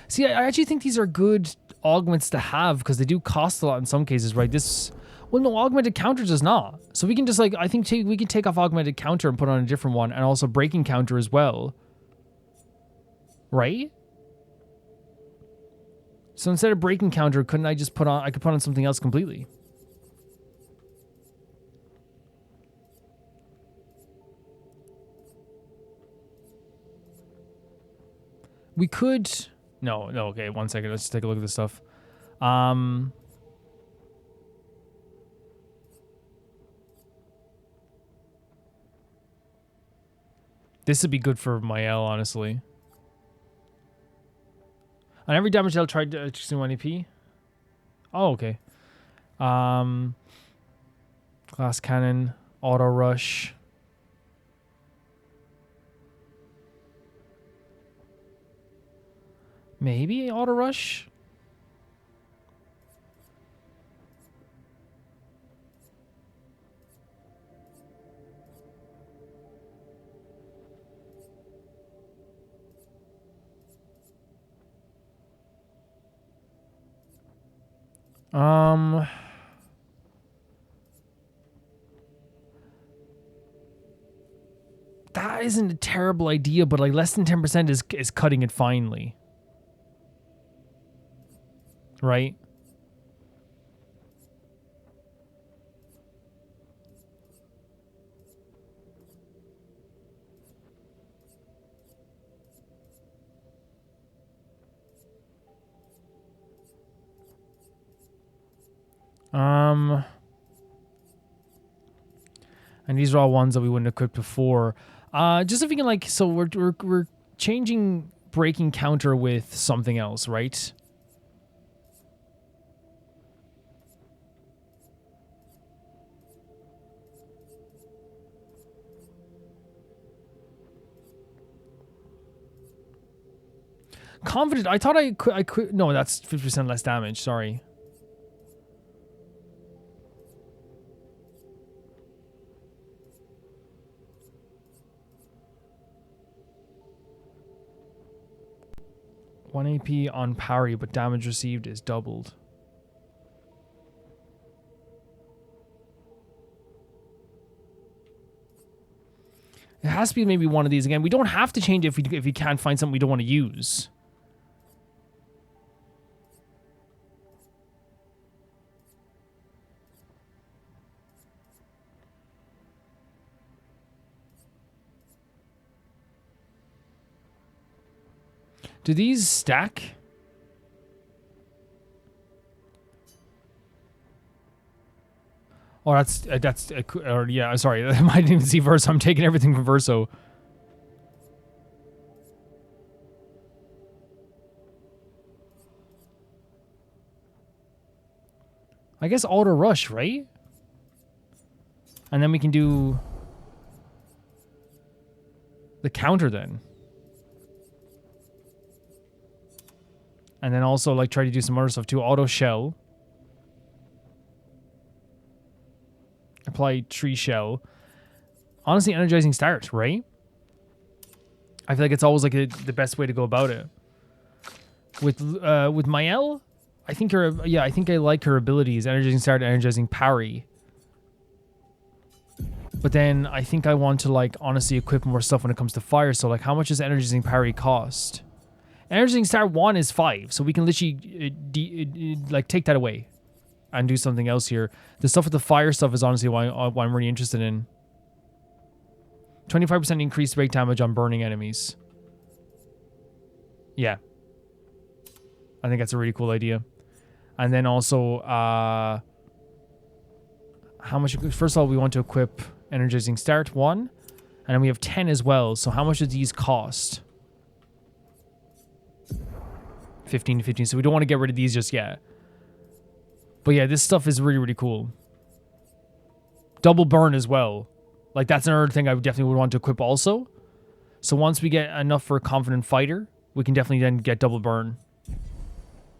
See, I actually think these are good augments to have because they do cost a lot in some cases, right? This, well, no, augmented counter does not. So we can just like, I think we can take off augmented counter and put on a different one, and also breaking counter as well, right? So instead of breaking counter, couldn't I just put on something else completely? We could, no, okay, 1 second, let's just take a look at this stuff. This would be good for my L, honestly. On every damage L tried to 1 AP. Oh, okay. Glass cannon, auto rush. Maybe auto rush. That isn't a terrible idea, but like less than 10% is cutting it finely. Right? And these are all ones that we wouldn't equip before. Just if we can like, so we're changing breaking counter with something else, right? Confident. I thought I could. No, that's 50% less damage. Sorry. One AP on parry, but damage received is doubled. It has to be maybe one of these again. We don't have to change it if we can't find something we don't want to use. Do these stack? Oh, or yeah, sorry. I didn't even see Verso. I'm taking everything from Verso. I guess auto rush, right? And then we can do the counter then. And then also like try to do some other stuff too. Auto shell. Apply tree shell. Honestly, energizing start, right? I feel like it's always like the best way to go about it. With Mael, I think I like her abilities. Energizing start, energizing parry. But then I think I want to like honestly equip more stuff when it comes to fire. So like how much does energizing parry cost? Energizing start 1 is 5, so we can literally like take that away and do something else here. The stuff with the fire stuff is honestly why I'm really interested in. 25% increased break damage on burning enemies. Yeah. I think that's a really cool idea. And then also, how much... First of all, we want to equip Energizing Start 1. And then we have 10 as well. So how much do these cost? 15 to 15. So we don't want to get rid of these just yet. But yeah, this stuff is really, really cool. Double burn as well. Like, that's another thing I definitely would want to equip also. So once we get enough for a confident fighter, we can definitely then get double burn.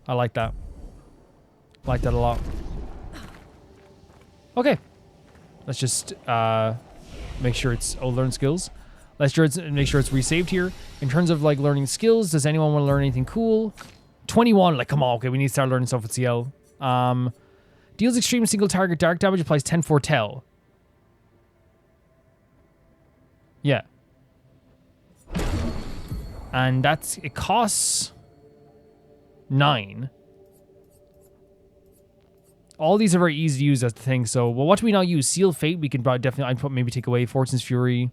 I like that. I like that a lot. Okay. Let's just make sure it's... Oh, learn skills. Let's make sure it's resaved here. In terms of, like, learning skills, does anyone want to learn anything cool? 21. Like, come on. Okay, we need to start learning stuff with CL. Deals extreme single target dark damage, applies 10 foretell. Yeah. And it costs 9. All these are very easy to use, that's the thing. So, well, what do we now use? Seal Fate, we can definitely, I'd maybe take away. Fortune's Fury.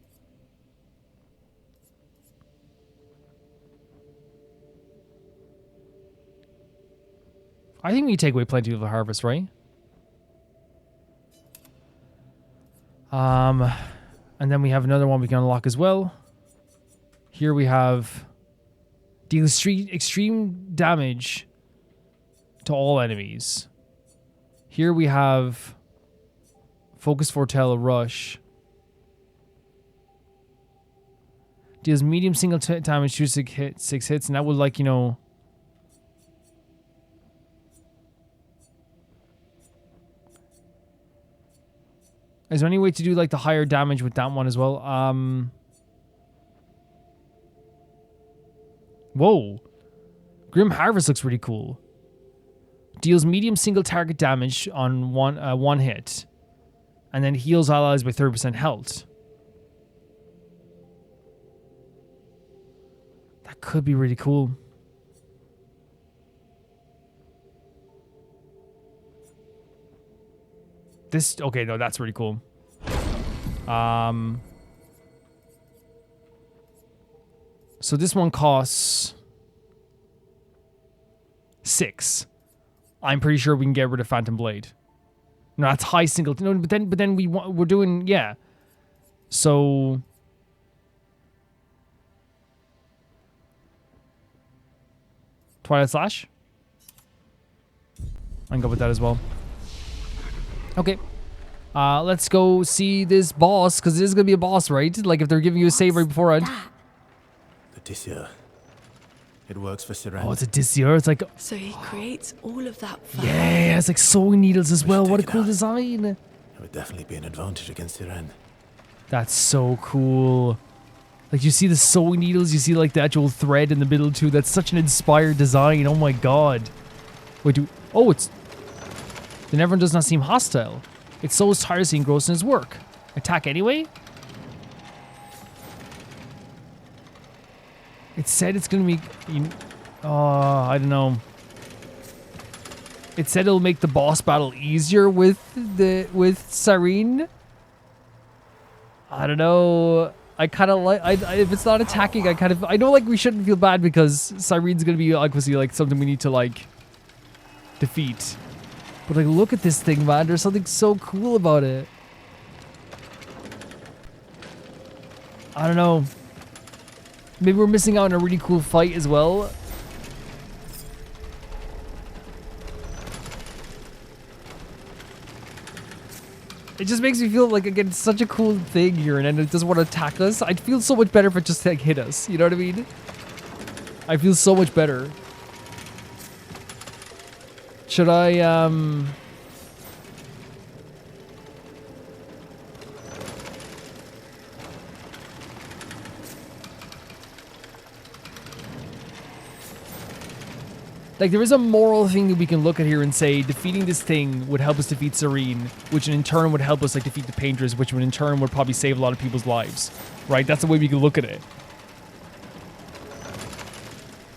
I think we take away Plenty of the Harvest, right? And then we have another one we can unlock as well. Here we have deal extreme damage to all enemies. Here we have focus foretell rush. Deals medium single damage to 6 hits, and that would, like, you know. Is there any way to do like the higher damage with that one as well? Whoa. Grim Harvest looks really cool. Deals medium single target damage on one hit. And then heals allies by 30% health. That could be really cool. This, okay, no, that's really cool. So this one costs 6. I'm pretty sure we can get rid of Phantom Blade. No, that's high single. No, but then we're doing, yeah. So Twilight Slash. I can go with that as well. Okay. Let's go see this boss, because this is going to be a boss, right? Like, if they're giving you a save right beforehand. The Dissia. It works for Sirene. Oh, it's a Dissia. It's like... So he creates all of that for Yeah, it has like sewing needles as well. What a take it cool out. design. It would definitely be an advantage against Sirene. That's so cool. Like, you see the sewing needles, you see like the actual thread in the middle too. That's such an inspired design. Oh my god. Wait, oh, it's... Then everyone does not seem hostile. It sows tirelessly and grows in his work. Attack anyway? It said it's gonna be... I don't know. It said it'll make the boss battle easier with Sirene. I don't know. I kind of like... if it's not attacking, I know, like, we shouldn't feel bad because Sirene's gonna be obviously like something we need to like defeat. But like, look at this thing, man. There's something so cool about it. I don't know. Maybe we're missing out on a really cool fight as well. It just makes me feel like, again, it's such a cool thing here, and then it doesn't want to attack us. I'd feel so much better if it just like hit us. You know what I mean? I feel so much better. Should I, like, there is a moral thing that we can look at here and say defeating this thing would help us defeat Sirene, which in turn would help us like defeat the Painters, which would in turn would probably save a lot of people's lives, right? That's the way we can look at it.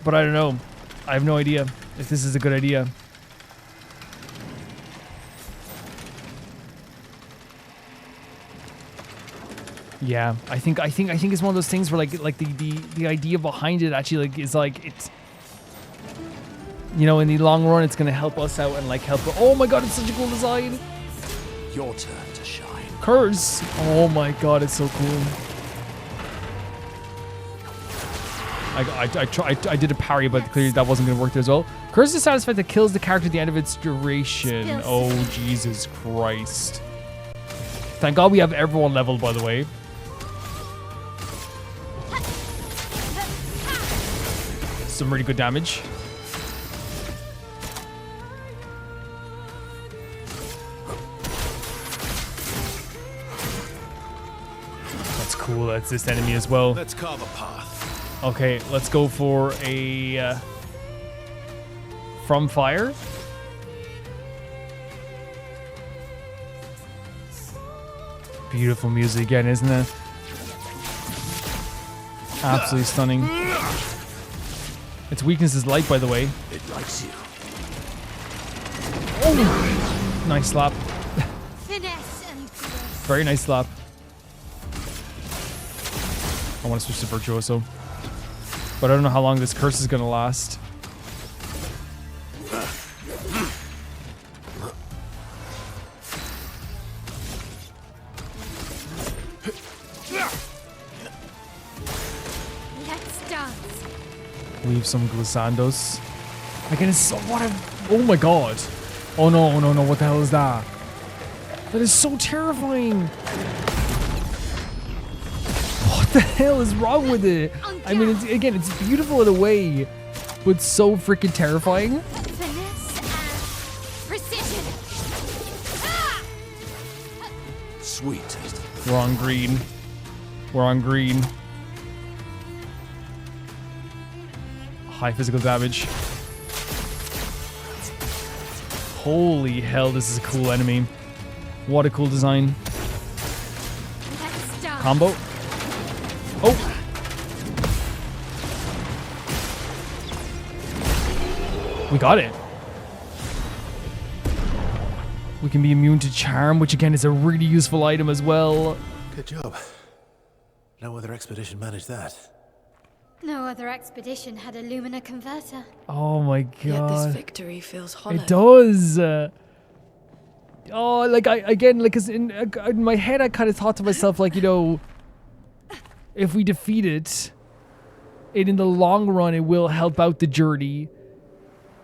But I don't know. I have no idea if this is a good idea. Yeah, I think it's one of those things where like the idea behind it actually like is like it's, you know, in the long run it's gonna help us out and like help. Oh my god, it's such a cool design. Your turn to shine. Curse. Oh my god, it's so cool. I did a parry, but clearly that wasn't gonna work there as well. Curse is satisfied that kills the character at the end of its duration. Oh Jesus Christ. Thank God we have everyone leveled, by the way. Some really good damage. That's cool. That's this enemy as well. Let's carve a path. Okay, let's go for a From Fire. Beautiful music again, isn't it? Absolutely stunning. Its weakness is light, by the way. It likes you. Oh! Nice slap. Finesse and grace. Very nice slap. I want to switch to Virtuoso. But I don't know how long this curse is going to last. Leave some glissandos. Again, it's so, what a... Oh my god. Oh no, no, no, what the hell is that? That is so terrifying. What the hell is wrong with it? I mean, it's, again, it's beautiful in a way, but so freaking terrifying. Finesse and precision. Ah! Sweet. We're on green. We're on green. High physical damage. Holy hell, this is a cool enemy. What a cool design. Let's start. Combo. Oh! We got it. We can be immune to charm, which again is a really useful item as well. Good job. No other expedition managed that. No other expedition had a Lumina converter. Oh my Yet this god. victory feels hollow. It does. Oh, like cause in my head I kind of thought to myself, like, you know, if we defeat it, in the long run it will help out the journey.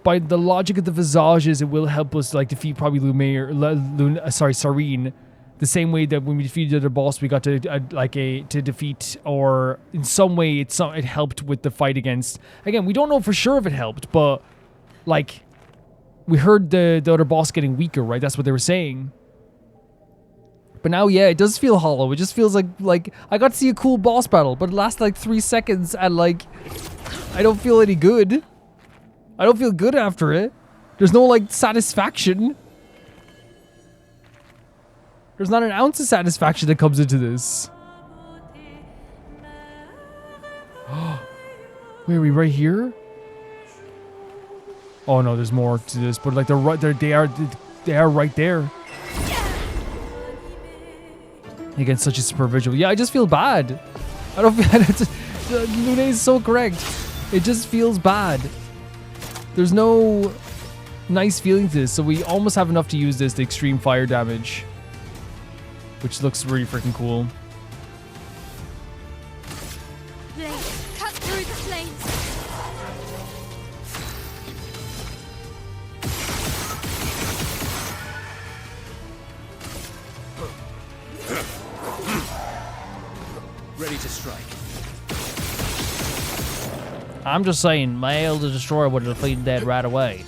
By the logic of the visages, it will help us like defeat probably Sirene, the same way that when we defeated the boss, we got to to defeat, or in some way it helped with the fight against. Again, we don't know for sure if it helped, but like we heard the other boss getting weaker, right? That's what they were saying. But now, yeah, it does feel hollow. It just feels like I got to see a cool boss battle, but it lasts like 3 seconds, and like I don't feel any good. I don't feel good after it. There's no like satisfaction. There's not an ounce of satisfaction that comes into this. Wait, are we right here? Oh no, there's more to this, but like they are right there. Again, such a super visual. Yeah, I just feel bad. I don't feel. Lune is so correct. It just feels bad. There's no nice feeling to this, so we almost have enough to use this, the extreme fire damage, which looks really freaking cool. Blade, cut through the flames. Ready to strike. I'm just saying, my Elder Destroyer would have defeated that right away.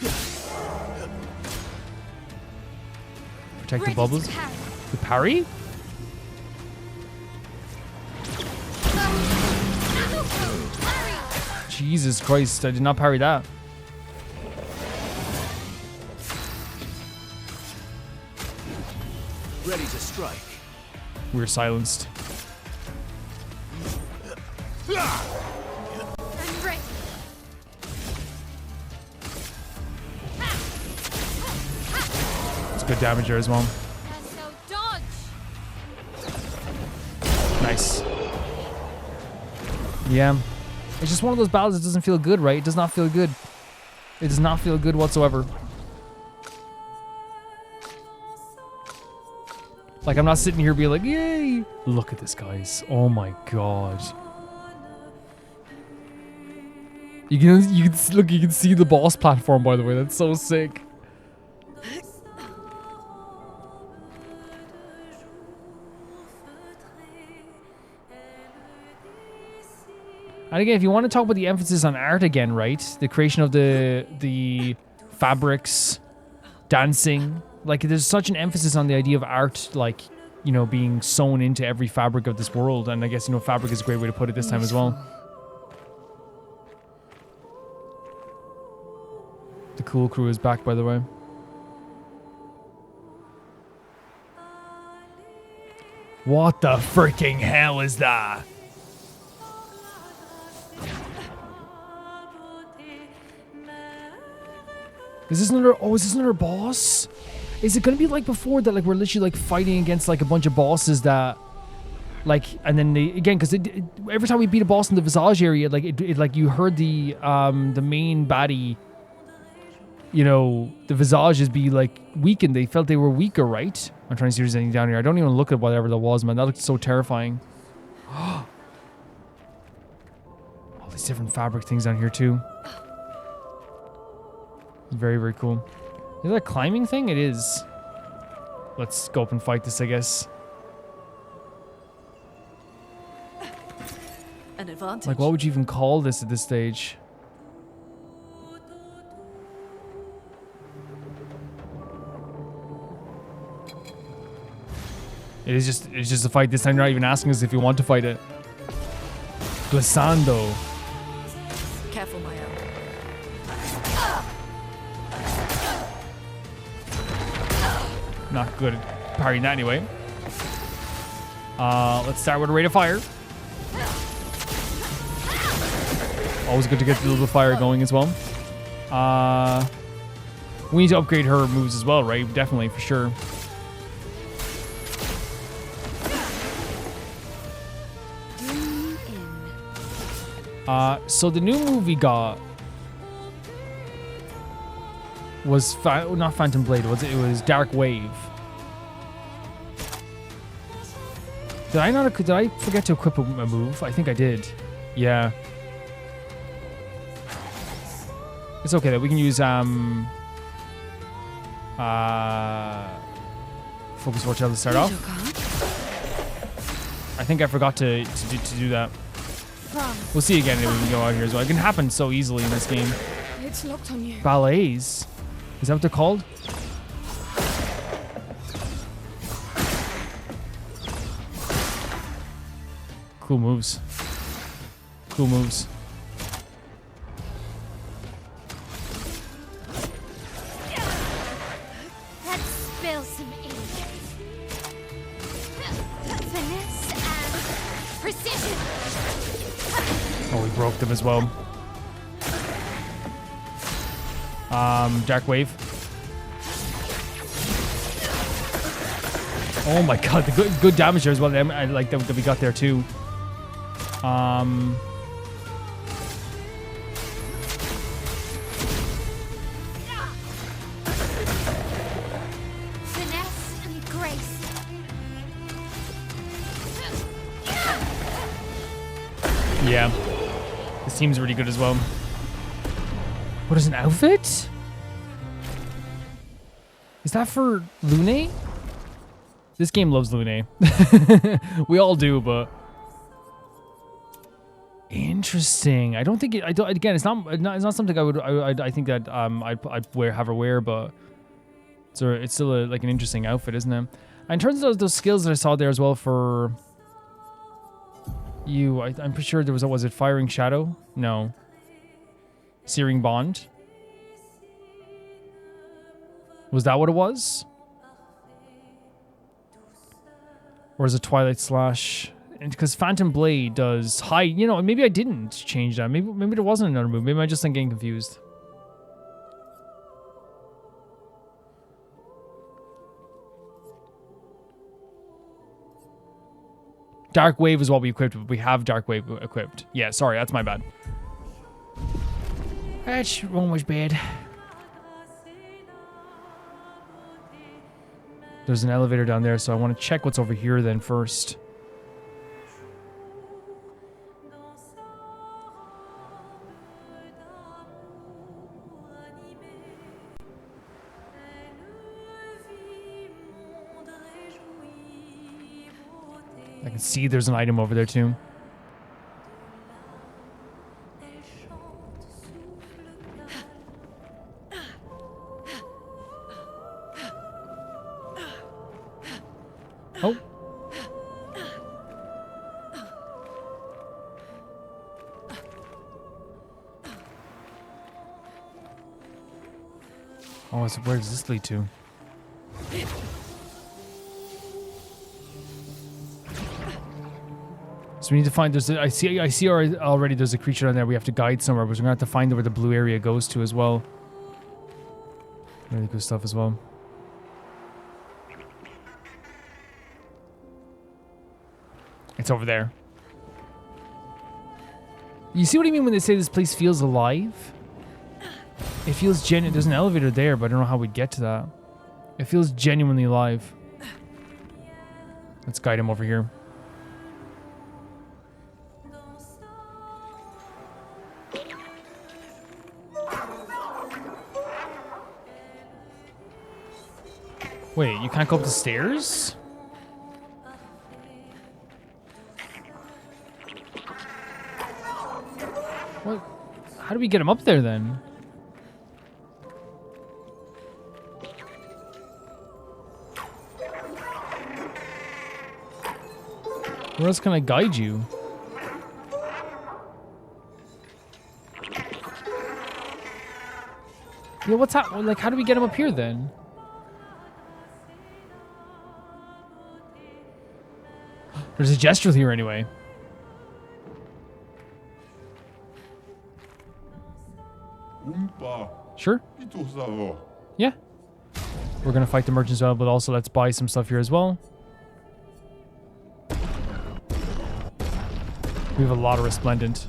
Protect the Ready bubbles. to parry. The parry? Parry. Jesus Christ, I did not parry that. Ready to strike. We were silenced. I'm ready. It's good damage there as well. And so dodge. Nice. Yeah. It's just one of those battles that doesn't feel good, right? It does not feel good. It does not feel good whatsoever. Like, I'm not sitting here being like, yay! Look at this, guys. Oh my god. You can see the boss platform, by the way. That's so sick. And again, if you want to talk about the emphasis on art again, right? The creation of the fabrics, dancing. Like, there's such an emphasis on the idea of art, like, you know, being sewn into every fabric of this world. And I guess, you know, fabric is a great way to put it this time as well. The cool crew is back, by the way. What the freaking hell is that? Is this another... Oh, is this another boss? Is it going to be like before that, like, we're literally, like, fighting against, like, a bunch of bosses that... Like, and then they... Again, because every time we beat a boss in the Visage area, like, it like, you heard the main baddie... You know, the Visages be, like, weakened. They felt they were weaker, right? I'm trying to see if there's anything down here. I don't even look at whatever that was, man. That looked so terrifying. Holy There's different fabric things down here too. Very, very cool. Is that a climbing thing? It is. Let's go up and fight this, I guess. An advantage. Like, what would you even call this at this stage? It's just a fight. This time you're not even asking us if you want to fight it. Glissando. Careful, Maya. Not good at parrying that anyway. Let's start with a rate of fire. Always good to get a little bit of fire going as well. We need to upgrade her moves as well, right? Definitely, for sure. So the new move we got was not Phantom Blade, was it? It was Dark Wave. Did I forget to equip a move? I think I did. Yeah. It's okay that we can use Focus Vortex to start off. I think I forgot to do that. We'll see again if we can go out here as well. It can happen so easily in this game. It's locked on you. Ballets? Is that what they're called? Cool moves. Cool moves. Let's spill some ink. Finesse and precision. Oh, we broke them as well. Dark Wave. Oh my god, the good damage there as well. I like that we got there too. Finesse and grace. Yeah. This team's really good as well. What is an outfit? Is that for Lune? This game loves Lune. We all do, but interesting. I don't think it. I don't. Again, it's not something I would. I think that I'd have her wear, but it's still like an interesting outfit, isn't it? And in terms of those skills that I saw there as well for you, I'm pretty sure there was it Firing Shadow? No. Searing Bond. Was that what it was? Or is it Twilight Slash? And because Phantom Blade does high, maybe I didn't change that. Maybe there wasn't another move. Maybe I just am getting confused. Dark Wave is what we equipped. We have Dark Wave equipped. Yeah, sorry, that's my bad. That's one was bad. There's an elevator down there, so I want to check what's over here then first. I can see there's an item over there too. Oh. Oh, so where does this lead to? So we need to find. I see already. There's a creature down there. We have to guide somewhere, but we're gonna have to find where the blue area goes to as well. Really good stuff as well. It's over there. You see what I mean when they say this place feels alive? It feels genuine. There's an elevator there, but I don't know how we'd get to that. It feels genuinely alive. Let's guide him over here. Wait, you can't go up the stairs? What? How do we get him up there then? Where else can I guide you? Yeah, what's happening? Like, how do we get him up here then? There's a gesture here anyway. Sure. Yeah. We're gonna fight the merchants as well, but also let's buy some stuff here as well. We have a lot of resplendent.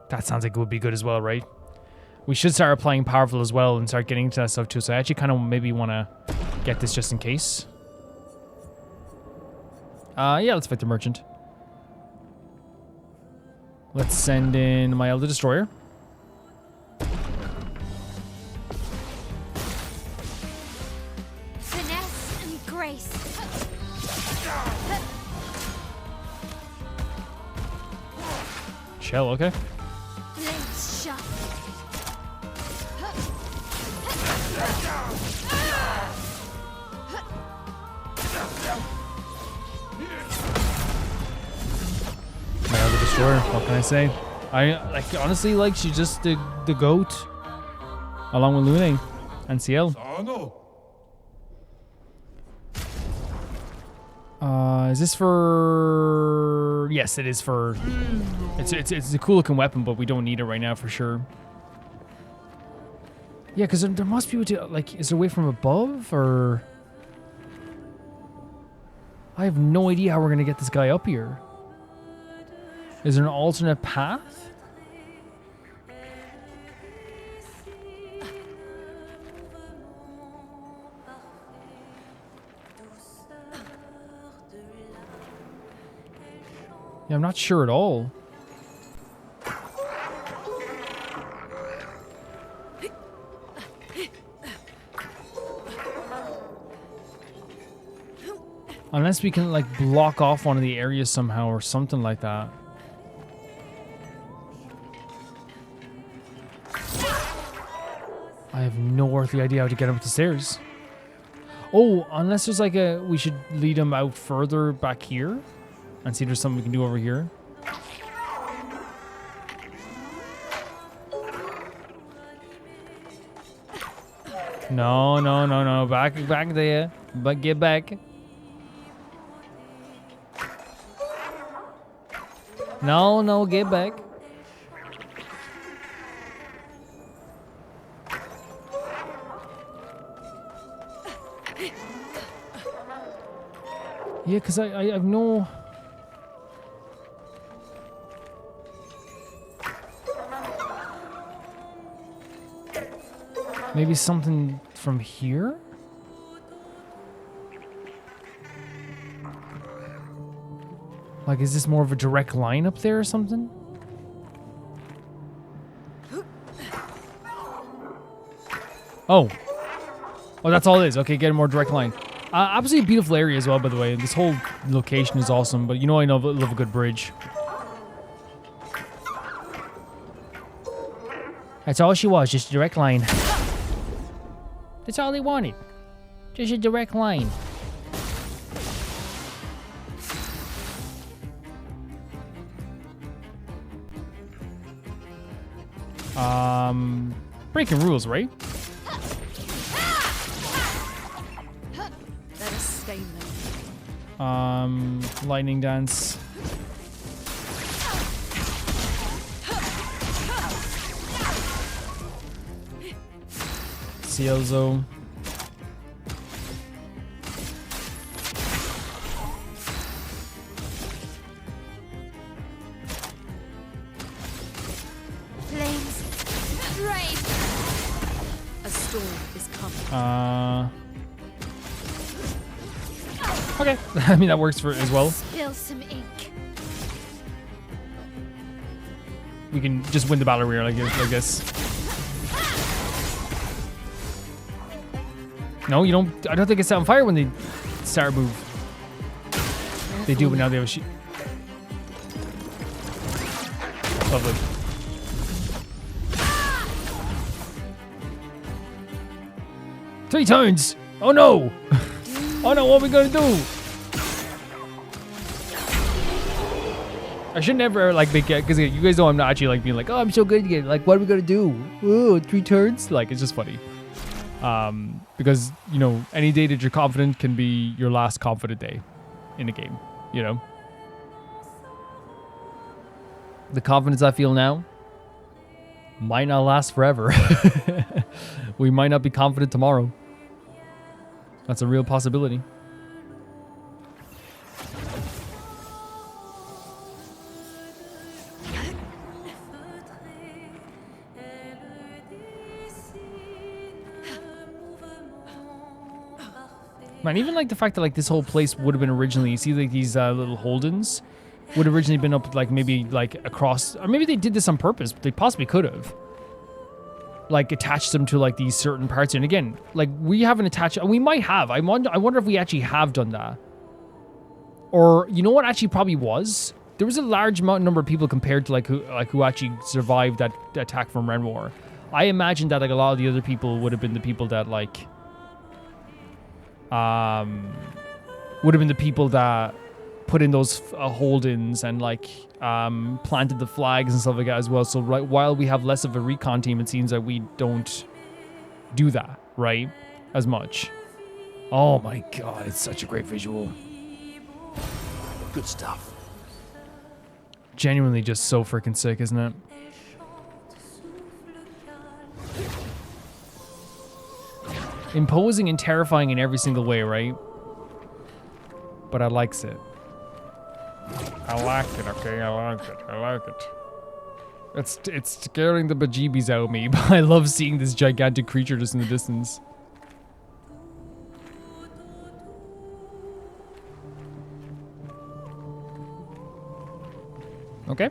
That sounds like it would be good as well, right? We should start applying powerful as well and start getting into that stuff too. So I actually kind of maybe want to get this just in case. Yeah, let's fight the merchant. Let's send in my Elder Destroyer. Finesse and grace. Shell, okay. Blades sharp. My Elder Destroyer, what can I say? Honestly, like, she's just the GOAT. Along with Lune and CL. Is this for... Yes, it is for... It's a cool looking weapon, but we don't need it right now for sure. Yeah, because there must be... Like, is there a way from above, or... I have no idea how we're going to get this guy up here. Is there an alternate path? Yeah, I'm not sure at all. Unless we can, like, block off one of the areas somehow or something like that. I have no earthly idea how to get him up the stairs. Oh, unless there's like a... We should lead him out further back here. And see if there's something we can do over here. No, no, no, no. Back there. But get back. No, no, get back. Yeah, because I have no... Maybe something from here? Like, is this more of a direct line up there or something? Oh. Oh, that's all it is. Okay, get a more direct line. Absolutely beautiful area as well, by the way. This whole location is awesome, but you know I love a good bridge. That's all she was, just a direct line. That's all they wanted. Just a direct line. Breaking rules, right? Let us stain them. Lightning dance. Cielzo. Flames. Brave. A storm is coming. Okay. I mean, that works for as well. Spill some ink. we can just win the battle arena like this. No, you don't. I don't think it's set on fire when they start a move. They do, but now they have a sheet. Lovely. Three turns. Oh no. Oh no, what are we gonna do? I should never like make it, because you guys know I'm not actually like being like, oh, I'm so good at it. Like, what are we gonna do? Ooh, 3 turns? Like, it's just funny. Because, you know, any day that you're confident can be your last confident day in a game, you know? The confidence I feel now might not last forever. We might not be confident tomorrow. That's a real possibility. Man, even like the fact that like this whole place would have been originally, you see like these little holdings would have originally been up like maybe like across, or maybe they did this on purpose, but they possibly could have. Like attached them to like these certain parts. And again, like we haven't attached, we might have. I wonder if we actually have done that. Or you know what actually probably was? There was a large number of people compared to who actually survived that attack from Renoir. I imagine that like a lot of the other people would have been the people that like would have been the people that put in those hold-ins and like planted the flags and stuff like that as well. So right, while we have less of a recon team, it seems that we don't do that, right? As much. Oh my god, it's such a great visual. Good stuff. Genuinely just so freaking sick, isn't it? Imposing and terrifying in every single way, right? But I likes it. I like it, okay? I like it. I like it. It's scaring the bejeebies out of me, but I love seeing this gigantic creature just in the distance. Okay.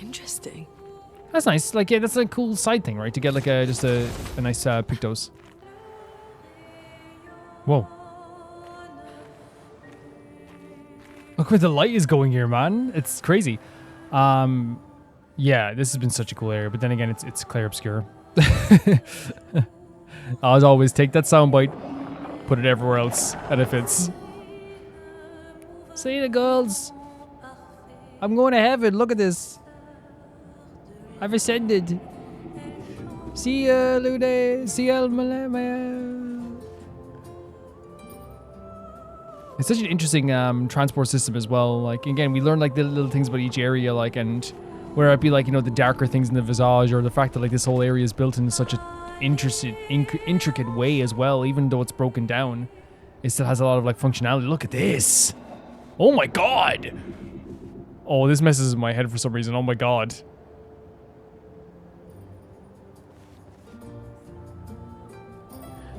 Interesting. That's nice. Like, yeah, that's a cool side thing, right? To get like just a nice Pictos. Whoa. Look where the light is going here, man. It's crazy. Yeah, this has been such a cool area, but then again, it's Clair Obscur. As always, take that soundbite, put it everywhere else, and it fits. See the girls. I'm going to heaven. Look at this. I've ascended. See ya, Lude. See ya, Malaya. It's such an interesting transport system as well. Like, again, we learn like the little things about each area, like, and where it'd be like, you know, the darker things in the visage, or the fact that like this whole area is built in such a intricate way as well. Even though it's broken down, it still has a lot of like functionality. Look at this. Oh my god. Oh, this messes with my head for some reason. Oh my god.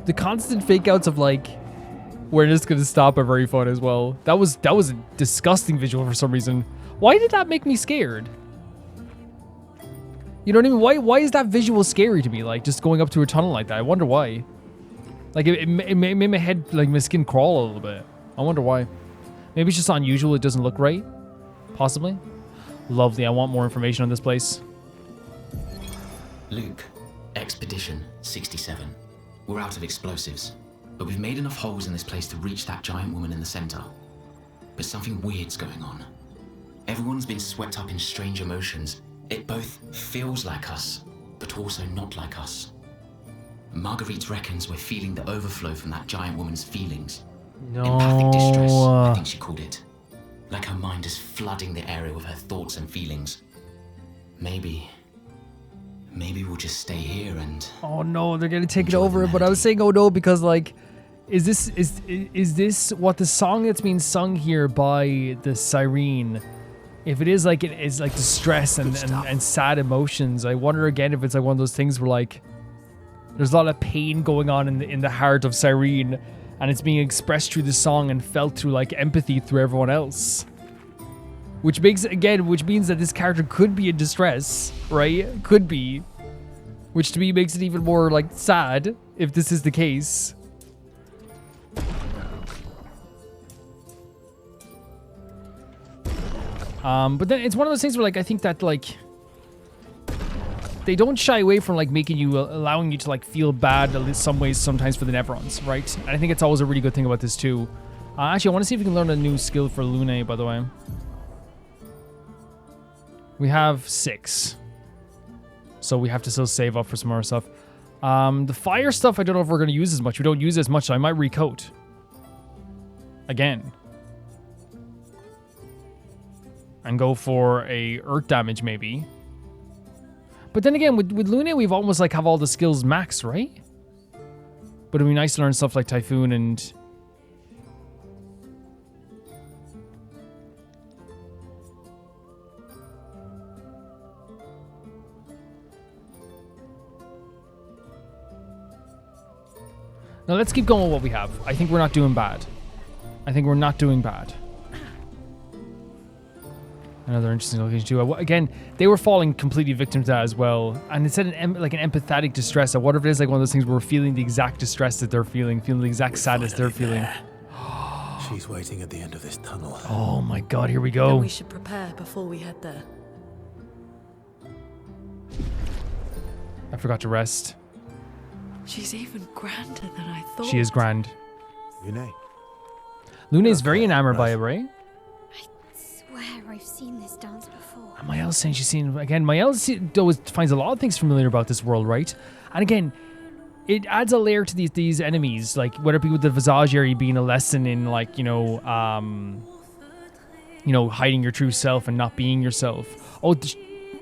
The constant fake outs of like where it's gonna stop are very fun as well. That was a disgusting visual for some reason. Why did that make me scared? You know what I mean? Why is that visual scary to me? Like just going up to a tunnel like that. I wonder why. Like it made my head, like my skin crawl a little bit. I wonder why. Maybe it's just unusual. It doesn't look right. Possibly. Lovely. I want more information on this place. Luke, Expedition 67. We're out of explosives, but we've made enough holes in this place to reach that giant woman in the center. But something weird's going on. Everyone's been swept up in strange emotions. It both feels like us, but also not like us. Marguerite reckons we're feeling the overflow from that giant woman's feelings. No. Empathic distress, I think she called it. Like her mind is flooding the area with her thoughts and feelings. Maybe we'll just stay here and... Oh no, they're gonna take it enjoy over. the But I was melody. saying, oh no, because like, is this what the song that's being sung here by the Sirene? If it is like it is like distress and sad emotions, I wonder again if it's like one of those things where like there's a lot of pain going on in the heart of Sirene, and it's being expressed through the song and felt through like empathy through everyone else. which means that this character could be in distress, right? Could be, which to me makes it even more like sad if this is the case. But then it's one of those things where like I think that like they don't shy away from like making you allowing you to like feel bad in some ways sometimes for the Nevrons, right? And I think it's always a really good thing about this too. Actually, I want to see if we can learn a new skill for Lune, by the way. We have 6. So we have to still save up for some more stuff. The fire stuff, I don't know if we're going to use as much. We don't use it as much, so I might recoat. Again. And go for a earth damage, maybe. But then again, with Lune, we've almost like have all the skills max, right? But it'd be nice to learn stuff like Typhoon and... Now let's keep going with what we have. I think we're not doing bad. Another interesting location too. Again, they were falling completely victim to that as well. And it said like an empathetic distress. I wonder if it is like one of those things where we're feeling the exact distress that they're feeling the exact sadness they're feeling. She's waiting at the end of this tunnel. Oh my god, here we go. Then we should prepare before we head there. I forgot to rest. She's even grander than I thought. She is grand. Lune. Lune is very enamored by it, right? Swear I've seen this dance before. And Mael's saying she's seen again. Mael always finds a lot of things familiar about this world, right? And again, it adds a layer to these enemies, like whether it be with the Visage area being a lesson in like hiding your true self and not being yourself. Oh,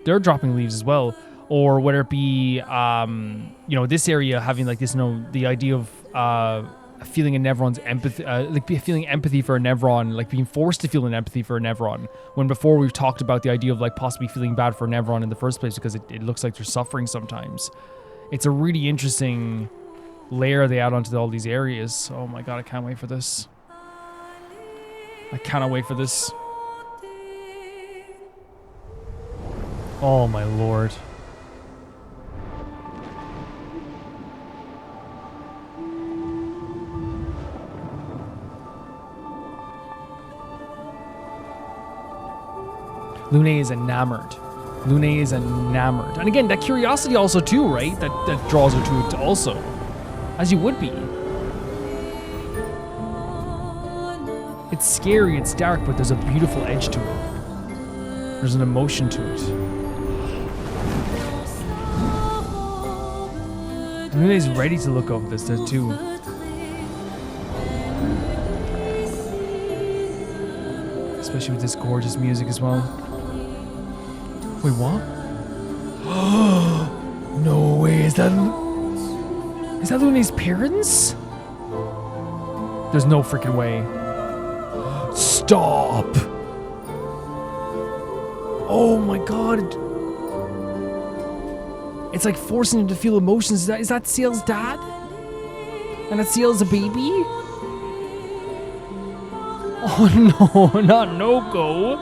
they're dropping leaves as well. Or whether it be this area having like this, the idea of feeling a Nevron's empathy, feeling empathy for a Nevron, like being forced to feel an empathy for a Nevron. When before we've talked about the idea of like possibly feeling bad for a Nevron in the first place because it looks like they're suffering sometimes. It's a really interesting layer they add onto all these areas. Oh my god, I can't wait for this. I cannot wait for this. Oh my lord. Lune is enamored. And again, that curiosity also too, right? That draws her to it also. As you would be. It's scary, it's dark, but there's a beautiful edge to it. There's an emotion to it. Lune is ready to look over this there too. Especially with this gorgeous music as well. Wait, what? No way, is that Lune's parents? There's no freaking way. Stop! Oh my god. It's like forcing him to feel emotions. Is that Ciel's dad? And that Ciel's a baby? Oh no, not no-go.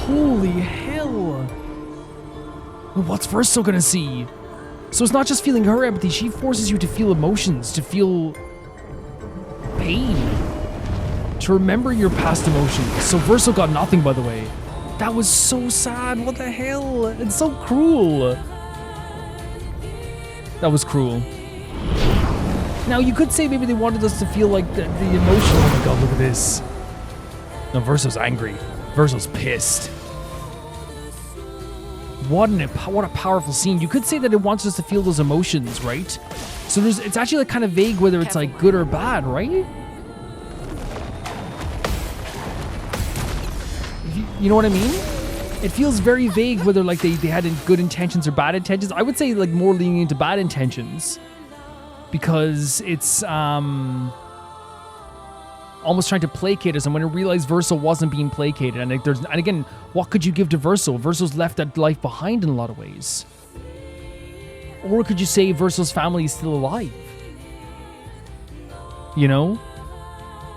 Holy hell. What's Verso gonna see? So it's not just feeling her empathy, she forces you to feel emotions, to feel pain, to remember your past emotions. So Verso got nothing, by the way. That was so sad, what the hell? It's so cruel. That was cruel. Now you could say maybe they wanted us to feel like the emotion. Oh my god, look at this. No, Verso's angry. Verso's pissed. What a powerful scene. You could say that it wants us to feel those emotions, right? So it's actually like kind of vague whether it's like good or bad, right? You know what I mean? It feels very vague whether like they had good intentions or bad intentions. I would say like more leaning into bad intentions because it's almost trying to placate us, and when I realized Verso wasn't being placated, and again, what could you give to Verso? Verso's left that life behind in a lot of ways. Or could you say Verso's family is still alive? You know?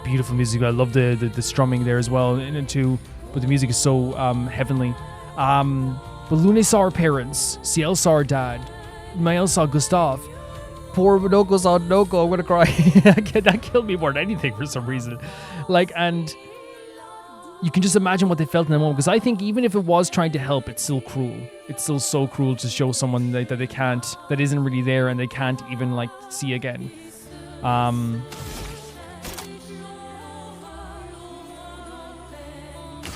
Beautiful music. I love the strumming there as well. And into but the music is so heavenly. But Lune saw her parents. Ciel saw her dad. Mael saw Gustav. Poor Minoko saw Noko. I'm gonna cry. That killed me more than anything for some reason. Like, and you can just imagine what they felt in that moment. Because I think even if it was trying to help, it's still cruel. It's still so cruel to show someone that they can't, that isn't really there, and they can't even like see again.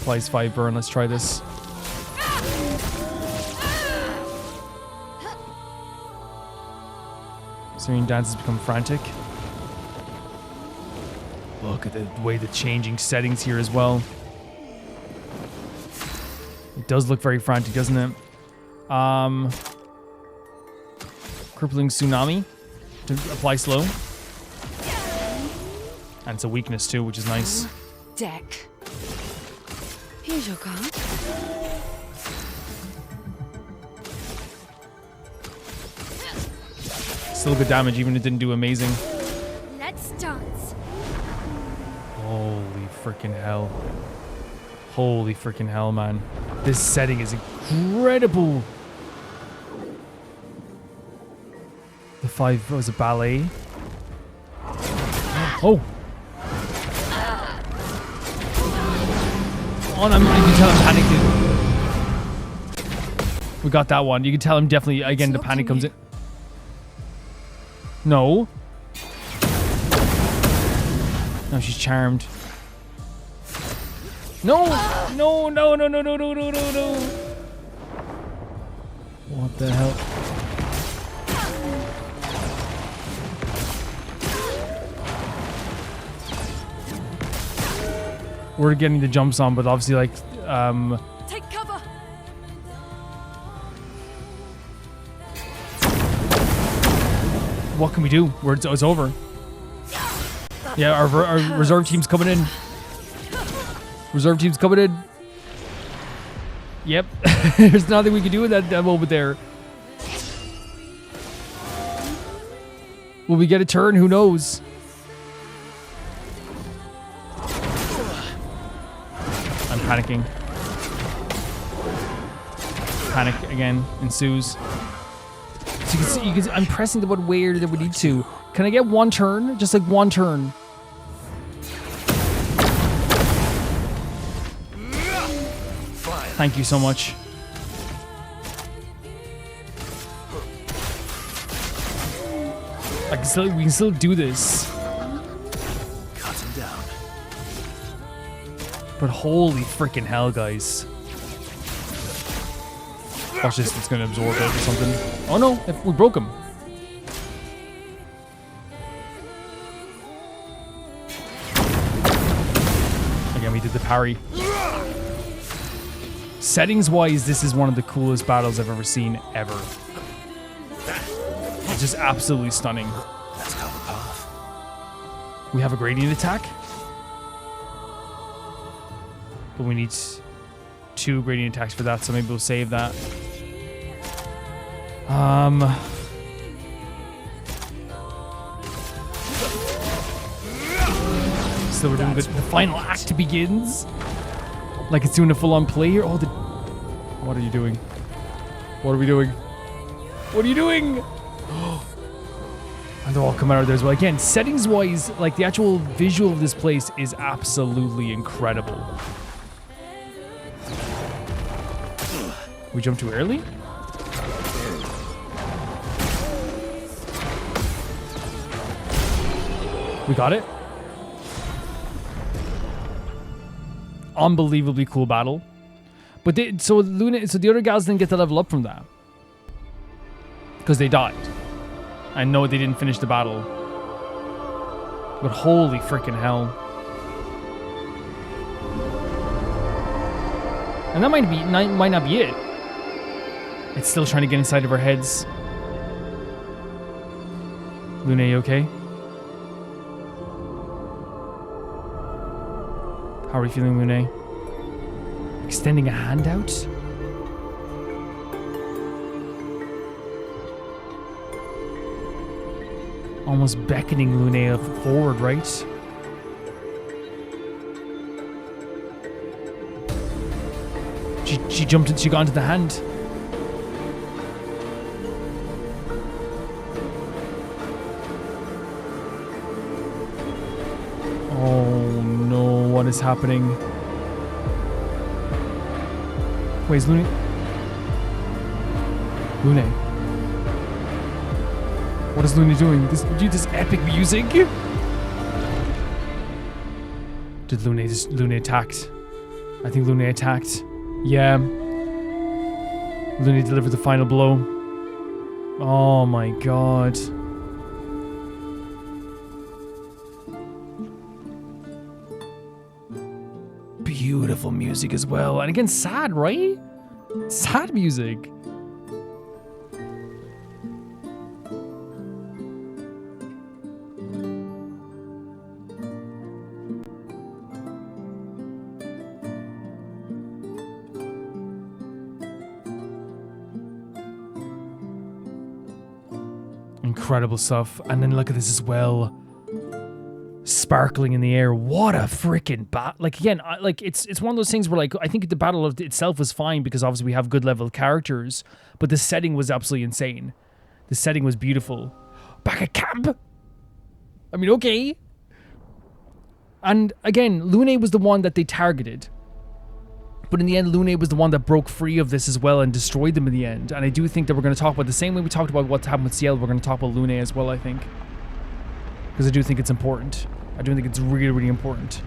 Applies 5 burn. Let's try this. Sirene dances become frantic. Look at the way the changing settings here as well. It does look very frantic, doesn't it? Crippling tsunami to apply slow. And it's a weakness too, which is nice. Deck. Here's your card. Still good damage, even if it didn't do amazing. Let's dance. Holy freaking hell. Holy freaking hell, man. This setting is incredible. The 5 was a ballet. Oh. Oh, no, you can tell I'm panicking. We got that one. You can tell him definitely, again, the panic comes in. No. No, she's charmed. No! No, no, no, no, no, no, no, no, no. What the hell? We're getting the jumps on, but obviously, like, Take cover. what can we do? It's over. Yeah, our reserve team's coming in. Reserve team's coming in. Yep. There's nothing we can do in that moment there. Will we get a turn? Who knows? I'm panicking. Panic again ensues. So you can see, I'm pressing the button where that we need to. Can I get one turn? Just like one turn. Thank you so much. We can still do this. Cut him down. But holy freaking hell, guys. Watch this, it's gonna absorb it or something. Oh no, we broke him. Again, we did the parry. Settings-wise, this is one of the coolest battles I've ever seen, ever. It's just absolutely stunning. Let's cut the path. We have a gradient attack. But we need 2 gradient attacks for that, so maybe we'll save that. So we're doing the final act begins. Like it's doing a full-on play here. Oh, what are you doing? What are we doing? What are you doing? And they're all coming out of there as well. Again, settings-wise, like the actual visual of this place is absolutely incredible. We jumped too early? We got it. Unbelievably cool battle. But so the other gals didn't get to level up from that. Because they died. I know they didn't finish the battle. But holy freaking hell. And that might not be it. It's still trying to get inside of our heads. Lune, you okay? How are you feeling, Lune? Extending a hand out? Almost beckoning Lune forward, right? She jumped and she got into the hand. Oh no, what is happening? Wait, is Lune? Lune. What is Lune doing? This epic music? Did Lune attacked? I think Lune attacked. Yeah. Lune delivered the final blow. Oh my god. Beautiful music as well. And again, sad, right? Sad music. Incredible stuff. And then look at this as well. Sparkling in the air. What a freaking like again, it's one of those things where like I think the battle of itself was fine because obviously we have good level characters, but the setting was absolutely insane. The setting was beautiful. Back at camp. I mean, okay. And again, Lune was the one that they targeted. But in the end, Lune was the one that broke free of this as well and destroyed them in the end. And I do think that we're going to talk about the same way we talked about what happened with Ciel, we're going to talk about Lune as well, I think. Because I do think it's important. I do think it's really, really important.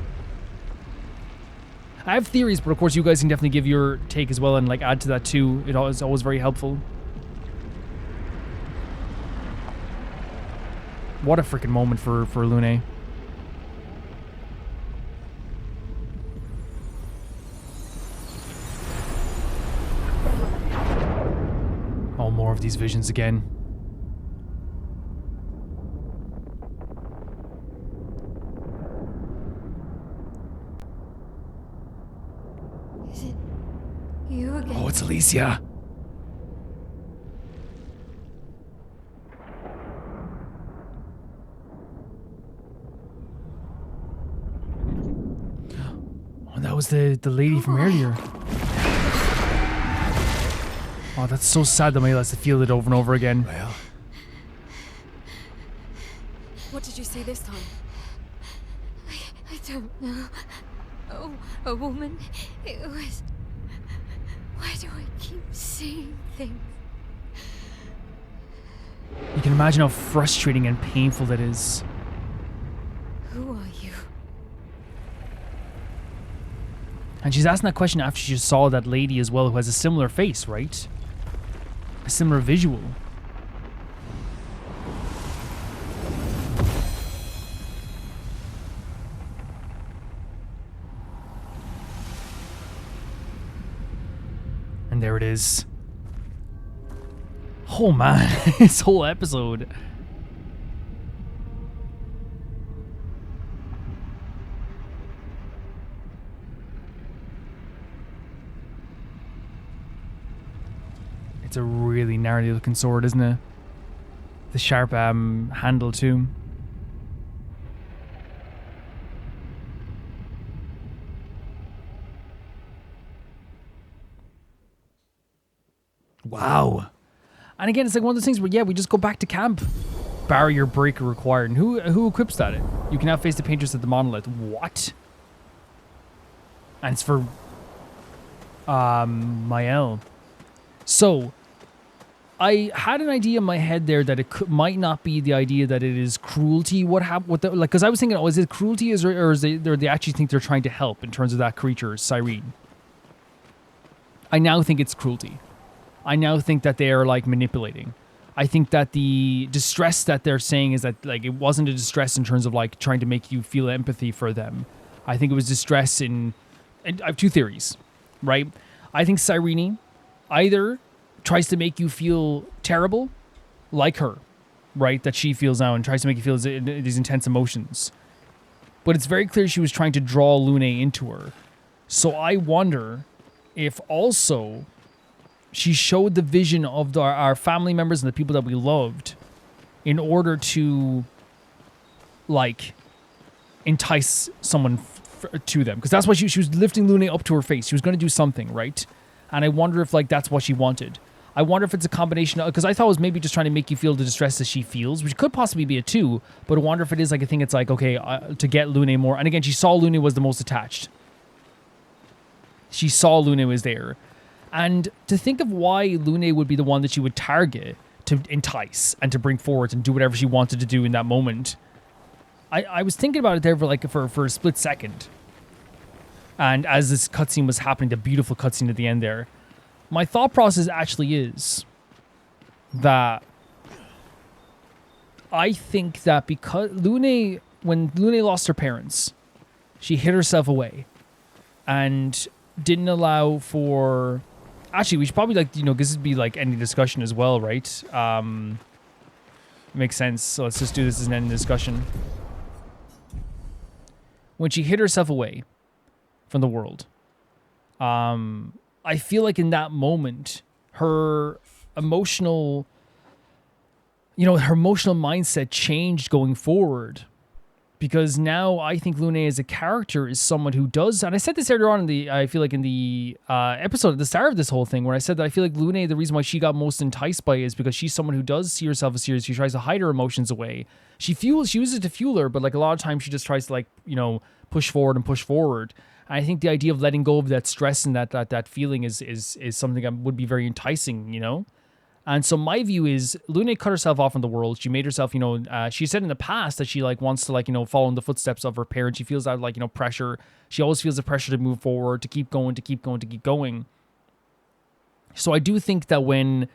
I have theories, but of course you guys can definitely give your take as well and like add to that too. It is always very helpful. What a freaking moment for Lune. Oh, more of these visions again. Is it you again? Oh, it's Alicia. Oh, that was the lady from earlier. Oh, that's so sad that Mayla has to feel it over and over again. Well, What did you see this time? I don't know. Oh, a woman. It was. Why do I keep seeing things? You can imagine how frustrating and painful that is. Who are you? And she's asking that question after she just saw that lady as well who has a similar face, right? A similar visual. And there it is. Oh man, this whole episode. It's a really gnarly looking sword, isn't it? The sharp handle too. Wow. And again, it's like one of those things where, yeah, we just go back to camp. Barrier breaker required. And who equips that? You can now face the painters at the monolith. What? And it's for Mael. So, I had an idea in my head there that it might not be the idea that it is cruelty. What happened? Like, because I was thinking, oh, is it cruelty, or is they actually think they're trying to help in terms of that creature, Sirene? I now think it's cruelty. I now think that they are like manipulating. I think that the distress that they're saying is that like it wasn't a distress in terms of like trying to make you feel empathy for them. I think it was distress in. And I have two theories, right? I think Sirene either tries to make you feel terrible, like her, right? That she feels now and tries to make you feel these intense emotions. But it's very clear she was trying to draw Lune into her. So I wonder if also she showed the vision of our family members and the people that we loved in order to, like, entice someone to them. Because that's why she was lifting Lune up to her face. She was going to do something, right? And I wonder if, like, that's what she wanted. I wonder if it's a combination of, because I thought it was maybe just trying to make you feel the distress that she feels, which could possibly be a 2, but I wonder if it is like a thing. It's like, okay, to get Lune more. And again, she saw Lune was the most attached. She saw Lune was there. And to think of why Lune would be the one that she would target to entice and to bring forward and do whatever she wanted to do in that moment. I was thinking about it there for a split second. And as this cutscene was happening, the beautiful cutscene at the end there, my thought process actually is that I think that because when Lune lost her parents, she hid herself away and didn't allow for... Actually, we should probably, like, this would be like ending discussion as well, right? Makes sense. So let's just do this as an ending discussion. When she hid herself away from the world, I feel like in that moment, her emotional mindset changed going forward. Because now I think Lune as a character is someone who does, and I said this earlier on in the episode at the start of this whole thing, where I said that I feel like Lune, the reason why she got most enticed by it is because she's someone who does see herself as serious. She tries to hide her emotions away. She uses it to fuel her, but like a lot of times she just tries to push forward. And I think the idea of letting go of that stress and that feeling is something that would be very enticing, And so my view is Lune cut herself off from the world. She made herself, she said in the past that she wants to follow in the footsteps of her parents. She feels that pressure. She always feels the pressure to move forward, to keep going. So I do think that when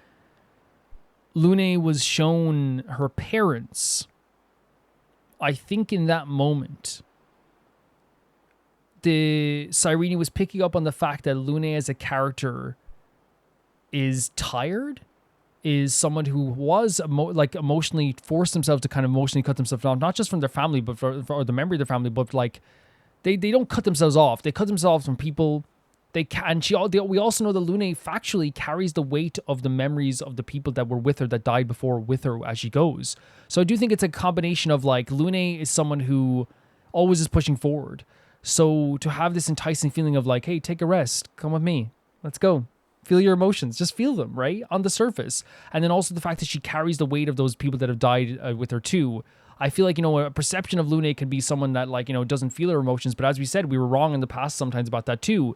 Lune was shown her parents, I think in that moment, the Sirene was picking up on the fact that Lune as a character is tired, is someone who was emotionally forced themselves to kind of emotionally cut themselves off, not just from their family, but for the memory of their family, but they don't cut themselves off. They cut themselves from people. We also know that Lune factually carries the weight of the memories of the people that were with her, that died before with her as she goes. So I do think it's a combination of Lune is someone who always is pushing forward. So to have this enticing feeling of hey, take a rest, come with me, let's go. Feel your emotions, just feel them, right? On the surface. And then also the fact that she carries the weight of those people that have died with her too. I feel like, a perception of Lune can be someone that doesn't feel her emotions. But as we said, we were wrong in the past sometimes about that too,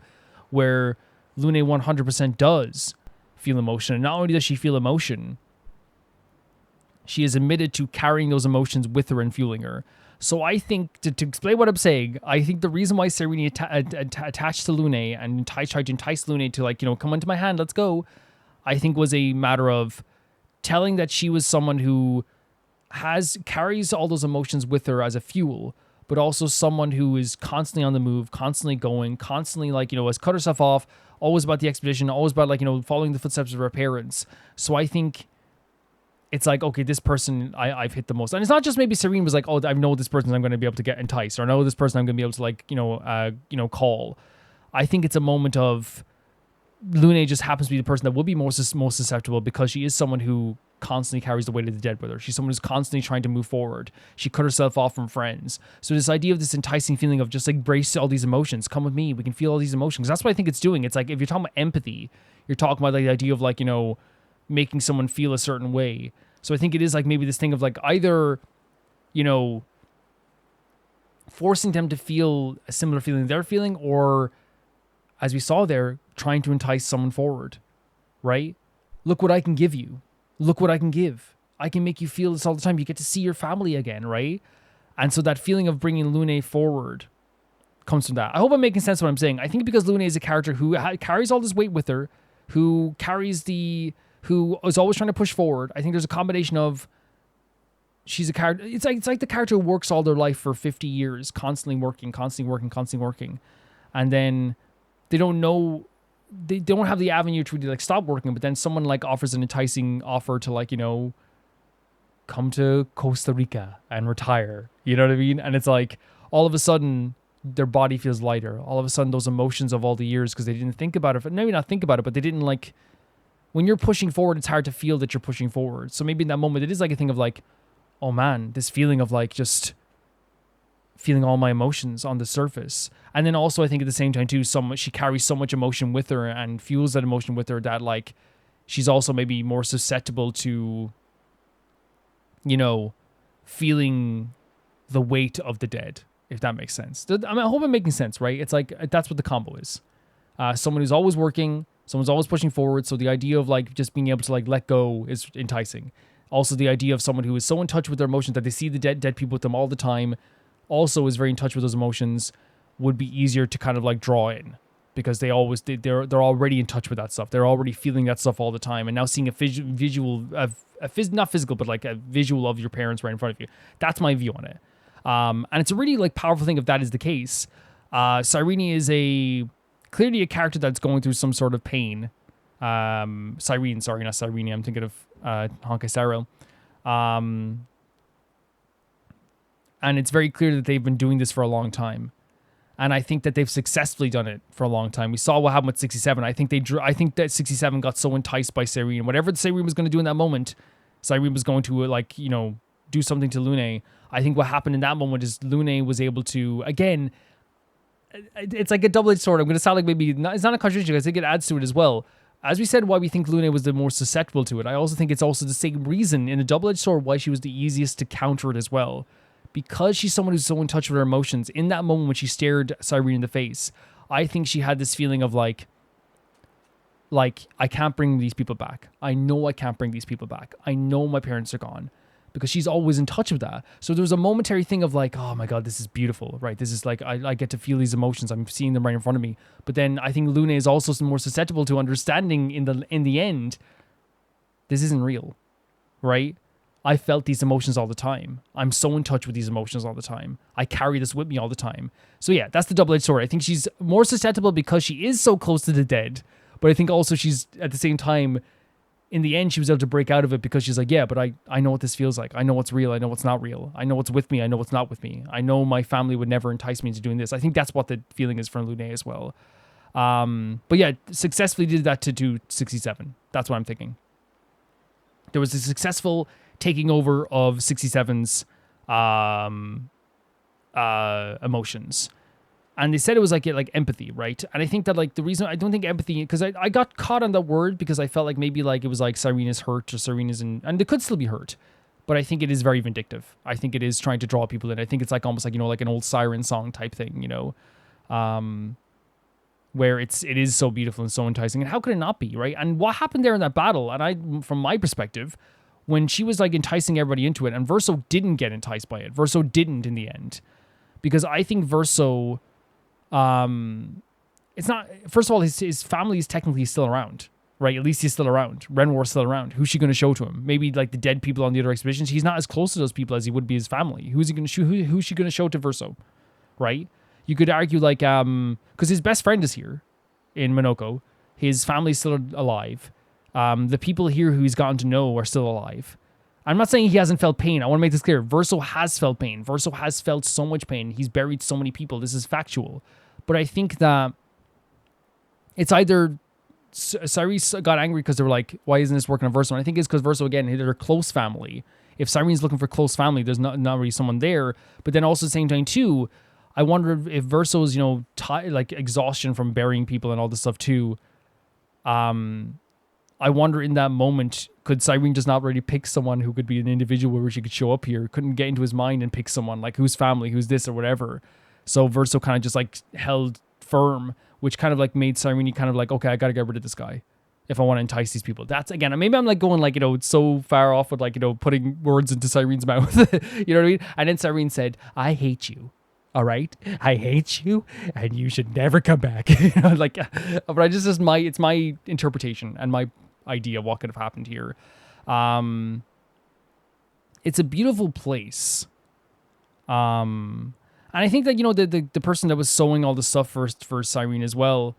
where Lune 100% does feel emotion. And not only does she feel emotion, she is admitted to carrying those emotions with her and fueling her. So I think, to explain what I'm saying, I think the reason why Sirene attached to Lune and tried to entice Lune to come into my hand, let's go, I think was a matter of telling that she was someone who carries all those emotions with her as a fuel, but also someone who is constantly on the move, constantly going, constantly has cut herself off, always about the expedition, always about following the footsteps of her parents. So I think it's okay, this person I've hit the most. And it's not just maybe Sirene was oh, I know this person I'm going to be able to get enticed, or I know this person I'm going to be able to call. I think it's a moment of Lune just happens to be the person that will be most susceptible, because she is someone who constantly carries the weight of the dead with her. She's someone who's constantly trying to move forward. She cut herself off from friends. So this idea of this enticing feeling of just brace all these emotions, come with me, we can feel all these emotions. That's what I think it's doing. It's if you're talking about empathy, you're talking about the idea of making someone feel a certain way. So I think it is maybe this thing of either, forcing them to feel a similar feeling they're feeling, or, as we saw there, trying to entice someone forward, right? Look what I can give you. Look what I can give. I can make you feel this all the time. You get to see your family again, right? And so that feeling of bringing Lune forward comes from that. I hope I'm making sense of what I'm saying. I think because Lune is a character who carries all this weight with her, who is always trying to push forward. I think there's a combination of she's a character. It's like the character who works all their life for 50 years, constantly working. And then they don't have the avenue to stop working, but then someone offers an enticing offer to come to Costa Rica and retire. You know what I mean? And it's all of a sudden their body feels lighter. All of a sudden those emotions of all the years, because they didn't think about it, maybe not think about it, but they didn't when you're pushing forward, it's hard to feel that you're pushing forward. So maybe in that moment, it is a thing of oh man, this feeling of just feeling all my emotions on the surface. And then also I think at the same time too, she carries so much emotion with her and fuels that emotion with her that like she's also maybe more susceptible to, you know, feeling the weight of the dead, if that makes sense. I mean, I hope I'm making sense, right? It's like, that's what the combo is. Someone who's always working, someone's always pushing forward. So the idea of like just being able to like let go is enticing. Also the idea of someone who is so in touch with their emotions that they see the dead people with them all the time, also is very in touch with those emotions, would be easier to kind of like draw in, because they're already in touch with that stuff. They're already feeling that stuff all the time. And now seeing a visual, not physical, but like a visual of your parents right in front of you. That's my view on it. And it's a really like powerful thing if that is the case. Sirene is clearly a character that's going through some sort of pain. Sirene, sorry, not Sirene. I'm thinking of Honkai Star Rail. And it's very clear that they've been doing this for a long time. And I think that they've successfully done it for a long time. We saw what happened with 67. I think that 67 got so enticed by Sirene. Whatever Sirene was going to do in that moment, Sirene was going to like, you know, do something to Lune. I think what happened in that moment is Lune was able to, again, it's like a double-edged sword. I'm going to sound like maybe it's not a contradiction, because I think it adds to it as well. As we said, why we think Lune was the more susceptible to it, I also think it's also the same reason in a double-edged sword why she was the easiest to counter it as well. Because she's someone who's so in touch with her emotions, in that moment when she stared Sirene in the face, I think she had this feeling of like, I can't bring these people back. I know I can't bring these people back. I know my parents are gone. Because she's always in touch with that. So there was a momentary thing of like, oh my God, this is beautiful, right? This is like, I get to feel these emotions. I'm seeing them right in front of me. But then I think Lune is also more susceptible to understanding in the end, this isn't real, right? I felt these emotions all the time. I'm so in touch with these emotions all the time. I carry this with me all the time. So yeah, that's the double-edged sword. I think she's more susceptible because she is so close to the dead. But I think also she's, at the same time, in the end, she was able to break out of it because she's like, yeah, but I know what this feels like. I know what's real. I know what's not real. I know what's with me. I know what's not with me. I know my family would never entice me into doing this. I think that's what the feeling is from Lune as well. But yeah, successfully did that to 67. That's what I'm thinking. There was a successful taking over of 67's emotions. And they said it was like empathy, right? And I think that like the reason I don't think empathy, because I got caught on that word because I felt like maybe like it was like Sirene is hurt or Sirene is in, and they could still be hurt, but I think it is very vindictive. I think it is trying to draw people in. I think it's like almost like, you know, like an old siren song type thing, you know, where it is so beautiful and so enticing. And how could it not be, right? And what happened there in that battle, and from my perspective, when she was like enticing everybody into it, and Verso didn't get enticed by it. Verso didn't in the end, because I think Verso. It's not, first of all, his family is technically still around, right? At least he's still around. Renwar's still around. Who's she going to show to him? Maybe like the dead people on the other expeditions. He's not as close to those people as he would be his family. Who's she going to show to Verso, right? You could argue like, because his best friend is here in Monoko. His family's still alive. The people here who he's gotten to know are still alive. I'm not saying he hasn't felt pain. I want to make this clear. Verso has felt pain. Verso has felt so much pain. He's buried so many people. This is factual. But I think that it's either Cyrese got angry because they were like, why isn't this working on Verso? And I think it's because Verso, again, they're a close family. If Sirene's looking for close family, there's not really someone there. But then also at the same time, too, I wonder if Verso's, you know, like exhaustion from burying people and all this stuff, too. I wonder in that moment, could Sirene just not really pick someone who could be an individual where she could show up here? Couldn't get into his mind and pick someone like whose family, who's this or whatever. So Verso kind of just like held firm, which kind of like made Sirene kind of like, okay, I got to get rid of this guy if I want to entice these people. That's, again, maybe I'm like going like, you know, so far off with like, you know, putting words into Sirene's mouth. You know what I mean? And then Sirene said, I hate you. All right, I hate you, and you should never come back. You know, like, but I just it's my interpretation and my idea of what could have happened here. It's a beautiful place. And I think that, you know, the person that was sewing all the stuff for Sirene as well,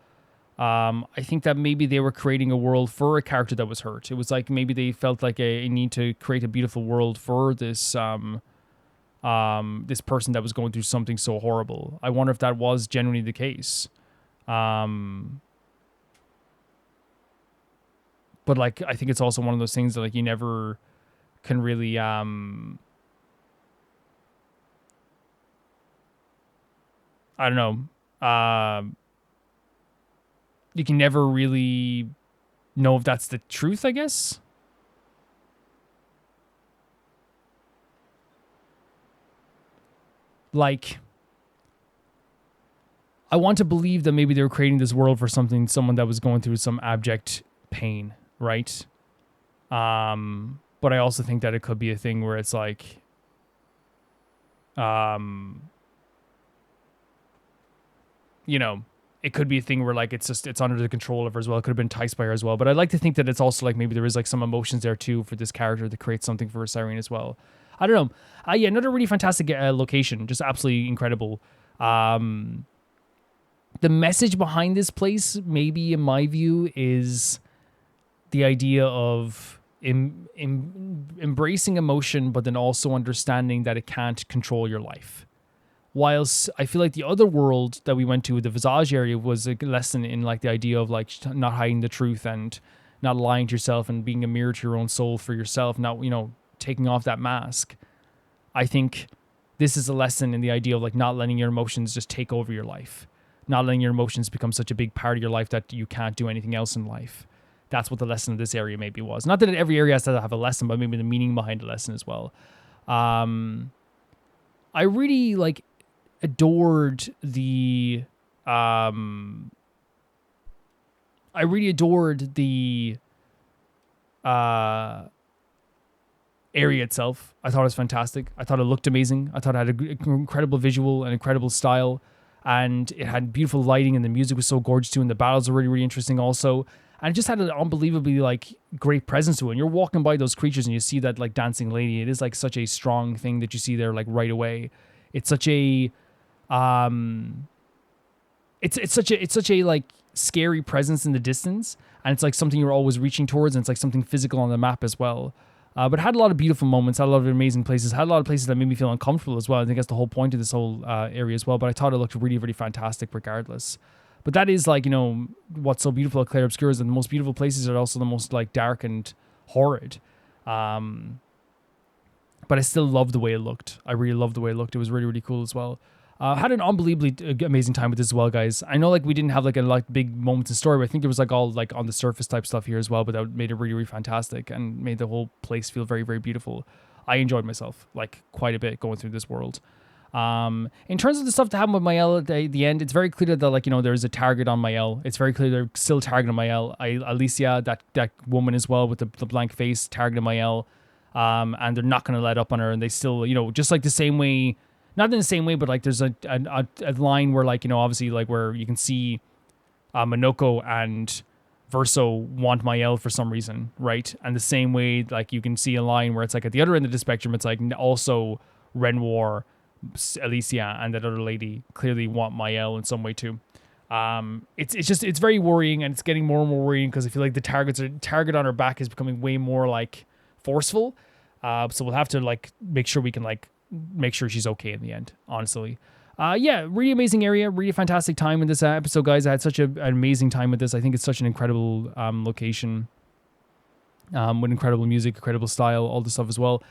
I think that maybe they were creating a world for a character that was hurt. It was like maybe they felt like a need to create a beautiful world for this this person that was going through something so horrible. I wonder if that was genuinely the case. But like, I think it's also one of those things that like you never can really I don't know. You can never really know if that's the truth, I guess. Like, I want to believe that maybe they were creating this world for someone that was going through some abject pain, right? But I also think that it could be a thing where it's like, you know, it could be a thing where like it's under the control of her as well. It could have been enticed by her as well. But I'd like to think that it's also like maybe there is like some emotions there too for this character to create something for Sirene as well. I don't know. Yeah, another really fantastic location, just absolutely incredible. The message behind this place, maybe in my view, is the idea of embracing emotion, but then also understanding that it can't control your life. Whilst I feel like the other world that we went to, the Visage area, was a lesson in like the idea of like not hiding the truth and not lying to yourself and being a mirror to your own soul for yourself, not, you know, taking off that mask. I think this is a lesson in the idea of like not letting your emotions just take over your life, not letting your emotions become such a big part of your life that you can't do anything else in life. That's what the lesson of this area maybe was. Not that every area has to have a lesson, but maybe the meaning behind the lesson as well. I really like adored the area itself. I thought it was fantastic. I thought it looked amazing. I thought it had an incredible visual and incredible style, and it had beautiful lighting, and the music was so gorgeous too, and the battles were really, really interesting also. And it just had an unbelievably like great presence to it. And you're walking by those creatures and you see that like dancing lady. It is like such a strong thing that you see there like right away. It's such a it's such a like scary presence in the distance, and it's like something you're always reaching towards, and it's like something physical on the map as well. But it had a lot of beautiful moments, had a lot of amazing places, had a lot of places that made me feel uncomfortable as well. I think that's the whole point of this whole area as well. But I thought it looked really, really fantastic regardless. But that is like, you know, what's so beautiful at Clair Obscur is that the most beautiful places are also the most like dark and horrid. But I still love the way it looked. I really loved the way it looked. It was really, really cool as well. Had an unbelievably amazing time with this as well, guys. I know like we didn't have like a like big moments in story, but I think there was like all like on the surface type stuff here as well, but that made it really, really fantastic and made the whole place feel very, very beautiful. I enjoyed myself like quite a bit going through this world. In terms of the stuff that happened with Mael at the end, it's very clear that like, you know, there's a target on Mael. It's very clear they're still targeting Mael. Alicia, that woman as well with the blank face, targeting Mael. And they're not going to let up on her, and they still, you know, just like the same way, not in the same way, but like there's a line where like, you know, obviously like where you can see Monoko and Verso want Mael for some reason, right? And the same way like you can see a line where it's like at the other end of the spectrum, it's like also Renoir, Alicia, and that other lady clearly want Mael in some way too. It's very worrying, and it's getting more and more worrying because I feel like the target on her back is becoming way more like forceful. So we'll have to like make sure we can like make sure she's okay in the end, honestly. Yeah, really amazing area, really fantastic time in this episode, guys. I had such an amazing time with this. I think it's such an incredible location with incredible music, incredible style, all the stuff as well.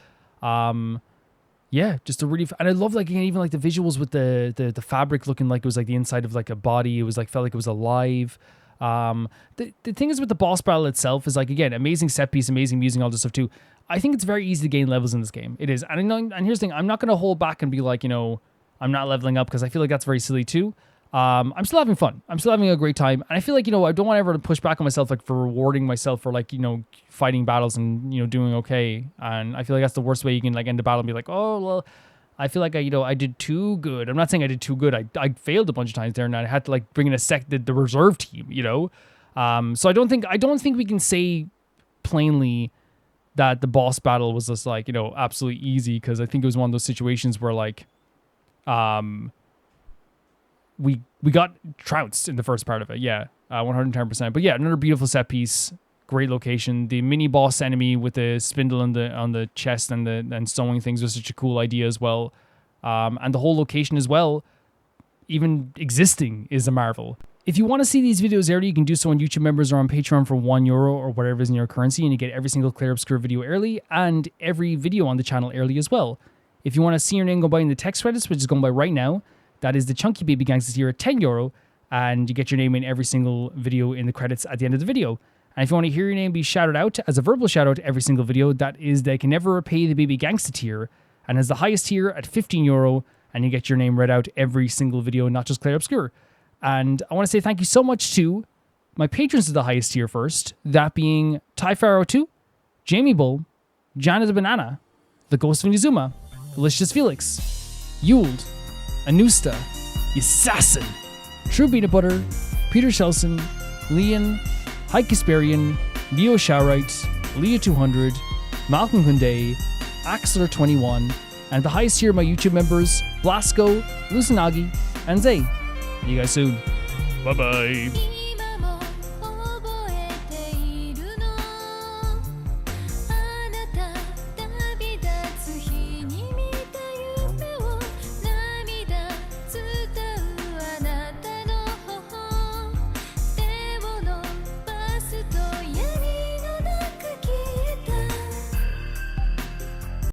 Yeah, just a really, and I love like even like the visuals with the fabric looking like it was like the inside of like a body. It was like felt like it was alive. The thing is with the boss battle itself is like, again, amazing set piece, amazing music, all this stuff too. I think it's very easy to gain levels in this game. It is, and here's the thing: I'm not going to hold back and be like, you know, I'm not leveling up because I feel like that's very silly too. I'm still having fun. I'm still having a great time, and I feel like, you know, I don't want ever to push back on myself like for rewarding myself for like, you know, fighting battles and, you know, doing okay. And I feel like that's the worst way you can like end a battle and be like, oh well, I feel like I did too good. I'm not saying I did too good. I failed a bunch of times there, and I had to like bring in the reserve team, you know. So I don't think we can say plainly that the boss battle was just like, you know, absolutely easy, because I think it was one of those situations where like we got trounced in the first part of it. Yeah, 110%. But yeah, another beautiful set piece, great location. The mini boss enemy with the spindle on the chest and sewing things was such a cool idea as well. And the whole location as well, even existing, is a marvel. If you want to see these videos early, you can do so on YouTube members or on Patreon for €1 or whatever is in your currency, and you get every single Clair Obscur video early and every video on the channel early as well. If you want to see your name go by in the text credits, which is going by right now, That is the Chunky Baby Gangsta tier at €10, and you get your name in every single video in the credits at the end of the video. And if you want to hear your name be shouted out as a verbal shout out every single video, that is They Can Never Repay the Baby Gangsta tier, and is the highest tier at €15, and you get your name read out every single video, not just Clair Obscur. And I want to say thank you so much to my patrons of the highest tier first, that being Ty Pharaoh 2, Jamie Bull, Jana the Banana, The Ghost of Inazuma, Delicious Felix, Yuld, Anusta, Assassin, True Peanut Butter, Peter Shelson, Leon, Hike Kasparian, Leo Showright, Leah 200, Malcolm Kunde, Axler 21, and the highest tier of my YouTube members, Blasco, Lucinagi, and Zay. See you guys soon. Bye bye.